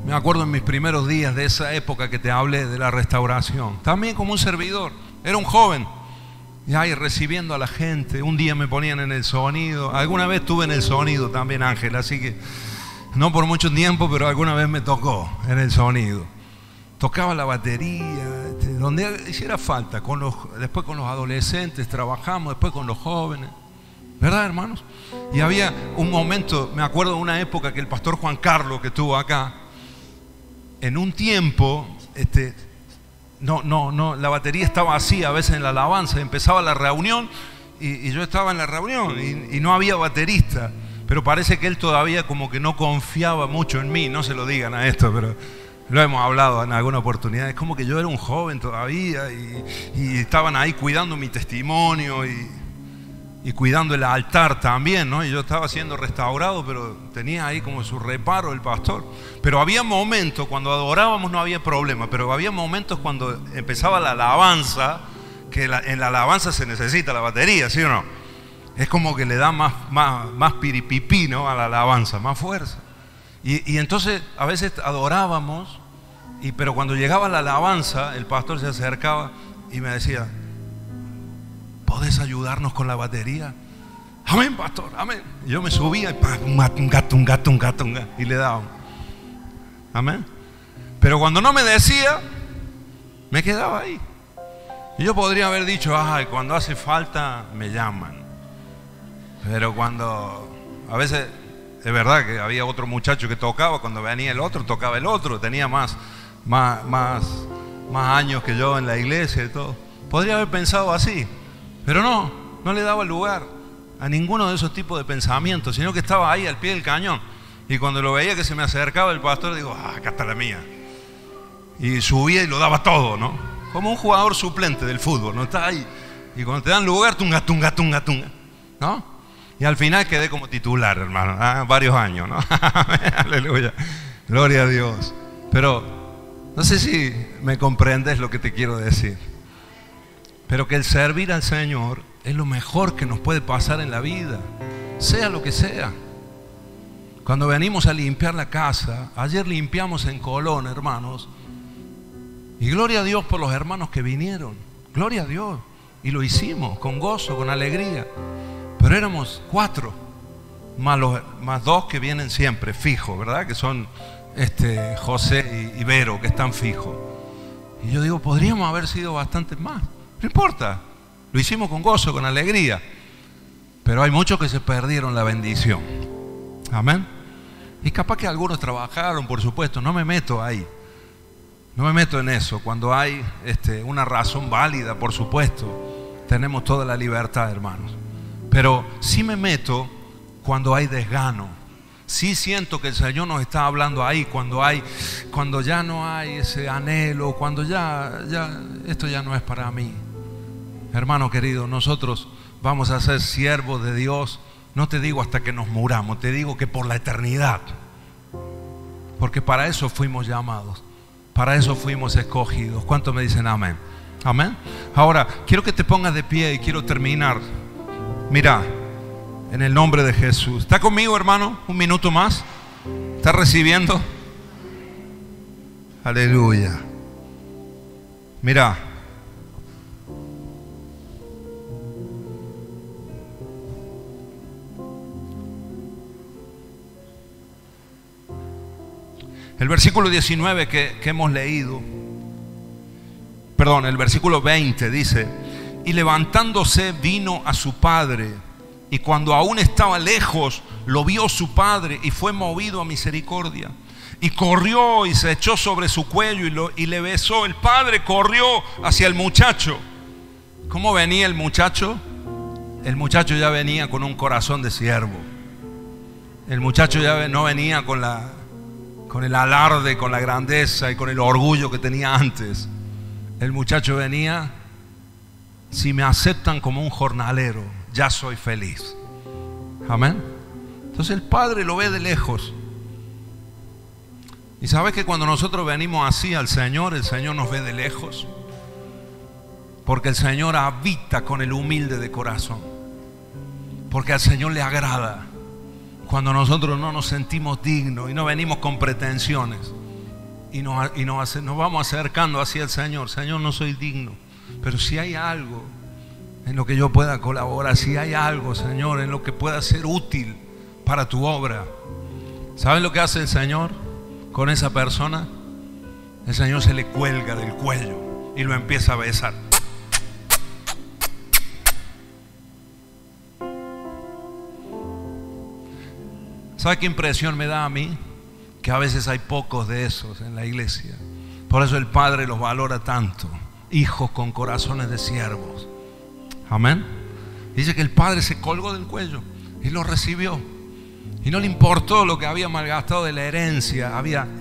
Me acuerdo en mis primeros días de esa época que te hablé de la restauración. También como un servidor. Era un joven. Y ahí recibiendo a la gente. Un día me ponían en el sonido. Alguna vez estuve en el sonido también, Ángel. Así que no por mucho tiempo, pero alguna vez me tocó en el sonido. Tocaba la batería, donde hiciera falta. Después con los adolescentes trabajamos, después con los jóvenes. ¿Verdad, hermanos? Y había un momento, me acuerdo de una época que el pastor Juan Carlos, que estuvo acá, en un tiempo, la batería estaba así, a veces en la alabanza, empezaba la reunión y yo estaba en la reunión y no había baterista, pero parece que él todavía como que no confiaba mucho en mí. No se lo digan a esto, pero lo hemos hablado en alguna oportunidad. Es como que yo era un joven todavía y estaban ahí cuidando mi testimonio y cuidando el altar también, ¿no? Y yo estaba siendo restaurado, pero tenía ahí como su reparo el pastor. Pero había momentos, cuando adorábamos no había problema, pero había momentos cuando empezaba la alabanza, que en la alabanza se necesita la batería, ¿sí o no? Es como que le da más piripipí, ¿no? A la alabanza, más fuerza. Y entonces a veces adorábamos, pero cuando llegaba la alabanza, el pastor se acercaba y me decía: ¿podés ayudarnos con la batería? Amén, pastor, amén. Y yo me subía y le daba. Amén. Pero cuando no me decía, me quedaba ahí. Y yo podría haber dicho: ay, cuando hace falta me llaman. Pero cuando a veces es verdad que había otro muchacho que tocaba, cuando venía el otro, tocaba el otro, tenía más años que yo en la iglesia y todo. Podría haber pensado así, pero no le daba lugar a ninguno de esos tipos de pensamientos, sino que estaba ahí al pie del cañón. Y cuando lo veía que se me acercaba el pastor, digo: acá está la mía. Y subía y lo daba todo, ¿no? Como un jugador suplente del fútbol, ¿no? Está ahí. Y cuando te dan lugar, tunga, ¿no? Y al final quedé como titular, hermano, varios años, ¿no? Aleluya, gloria a Dios. Pero no sé si me comprendes lo que te quiero decir. Pero que el servir al Señor es lo mejor que nos puede pasar en la vida, sea lo que sea. Cuando venimos a limpiar la casa, ayer limpiamos en Colón, hermanos, y gloria a Dios por los hermanos que vinieron, gloria a Dios, y lo hicimos con gozo, con alegría. Pero éramos 4, más 2 que vienen siempre, fijos, ¿verdad? Que son José y Vero, que están fijos. Y yo digo, podríamos haber sido bastantes más. No importa, lo hicimos con gozo, con alegría. Pero hay muchos que se perdieron la bendición. Amén. Y capaz que algunos trabajaron, por supuesto, no me meto ahí. No me meto en eso. Cuando hay una razón válida, por supuesto, tenemos toda la libertad, hermanos. Pero sí me meto cuando hay desgano. Sí siento que el Señor nos está hablando ahí, cuando ya no hay ese anhelo, cuando ya esto ya no es para mí. Hermano querido, nosotros vamos a ser siervos de Dios. No te digo hasta que nos muramos, te digo que por la eternidad. Porque para eso fuimos llamados, para eso fuimos escogidos. ¿Cuántos me dicen amén? Amén. Ahora, quiero que te pongas de pie y quiero terminar. Mira, en el nombre de Jesús. ¿Está conmigo, hermano? Un minuto más. ¿Está recibiendo? Aleluya. Mira. El versículo 19 que hemos leído, perdón, el versículo 20 dice: y levantándose vino a su padre. Y cuando aún estaba lejos, lo vio su padre y fue movido a misericordia. Y corrió y se echó sobre su cuello y le besó. El padre corrió hacia el muchacho. ¿Cómo venía el muchacho? El muchacho ya venía con un corazón de siervo. El muchacho ya no venía con el alarde, con la grandeza y con el orgullo que tenía antes. El muchacho venía: si me aceptan como un jornalero, ya soy feliz. Amén. Entonces el padre lo ve de lejos. Y sabes que cuando nosotros venimos así al Señor, el Señor nos ve de lejos, porque el Señor habita con el humilde de corazón, porque al Señor le agrada cuando nosotros no nos sentimos dignos y no venimos con pretensiones y nos vamos acercando hacia el Señor. Señor, no soy digno, pero si hay algo en lo que yo pueda colaborar, si hay algo, Señor, en lo que pueda ser útil para tu obra, ¿saben lo que hace el Señor con esa persona? El Señor se le cuelga del cuello y lo empieza a besar. ¿Sabe qué impresión me da a mí? Que a veces hay pocos de esos en la iglesia. Por eso el Padre los valora tanto. Hijos con corazones de siervos. Amén. Dice que el Padre se colgó del cuello y lo recibió. Y no le importó lo que había malgastado de la herencia.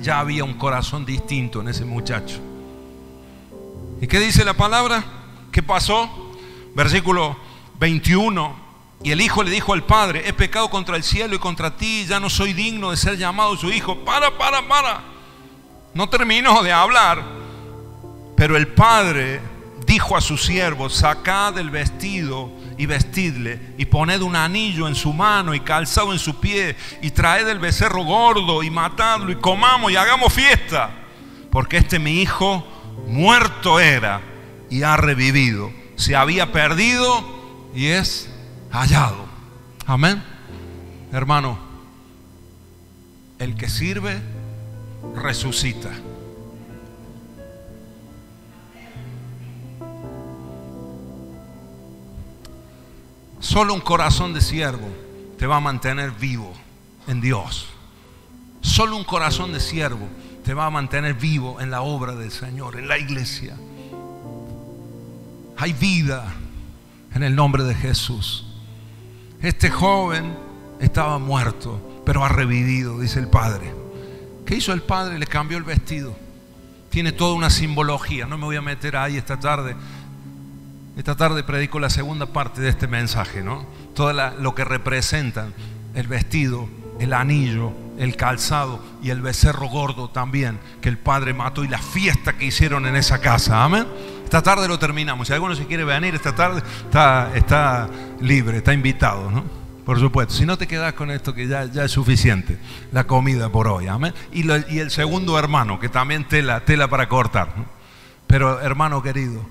Ya había un corazón distinto en ese muchacho. ¿Y qué dice la palabra? ¿Qué pasó? Versículo 21. Y el hijo le dijo al padre: he pecado contra el cielo y contra ti, ya no soy digno de ser llamado su hijo. Para. No terminó de hablar. Pero el padre dijo a sus siervos: sacad el vestido y vestidle, y poned un anillo en su mano y calzado en su pie, y traed el becerro gordo y matadlo, y comamos y hagamos fiesta, porque mi hijo muerto era y ha revivido, se había perdido y es hallado. Amén. Hermano, el que sirve resucita. Solo un corazón de siervo te va a mantener vivo en Dios. Solo un corazón de siervo te va a mantener vivo en la obra del Señor, en la iglesia. Hay vida en el nombre de Jesús. Este joven estaba muerto, pero ha revivido, dice el Padre. ¿Qué hizo el Padre? Le cambió el vestido. Tiene toda una simbología. No me voy a meter ahí esta tarde. Esta tarde predico la segunda parte de este mensaje, ¿no? Todo lo que representan el vestido, el anillo, el calzado y el becerro gordo también, que el Padre mató, y la fiesta que hicieron en esa casa. Amén. Esta tarde lo terminamos. Si alguno se quiere venir esta tarde, está libre, está invitado, ¿no? Por supuesto. Si no, te quedas con esto, que ya es suficiente la comida por hoy. Amén. Y el segundo hermano, que también tela para cortar, ¿no? Pero hermano querido,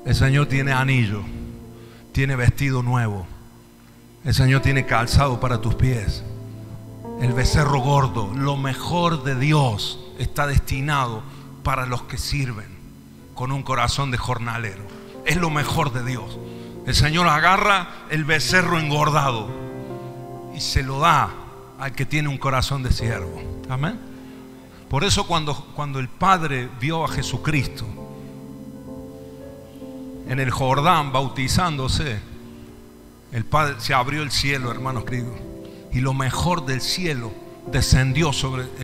el Señor tiene anillo, tiene vestido nuevo, el Señor tiene calzado para tus pies. El becerro gordo, lo mejor de Dios, está destinado para los que sirven con un corazón de jornalero. Es lo mejor de Dios. El Señor agarra el becerro engordado y se lo da al que tiene un corazón de siervo. Amén. Por eso cuando el Padre vio a Jesucristo en el Jordán bautizándose, el Padre, se abrió el cielo, hermanos queridos, y lo mejor del cielo descendió sobre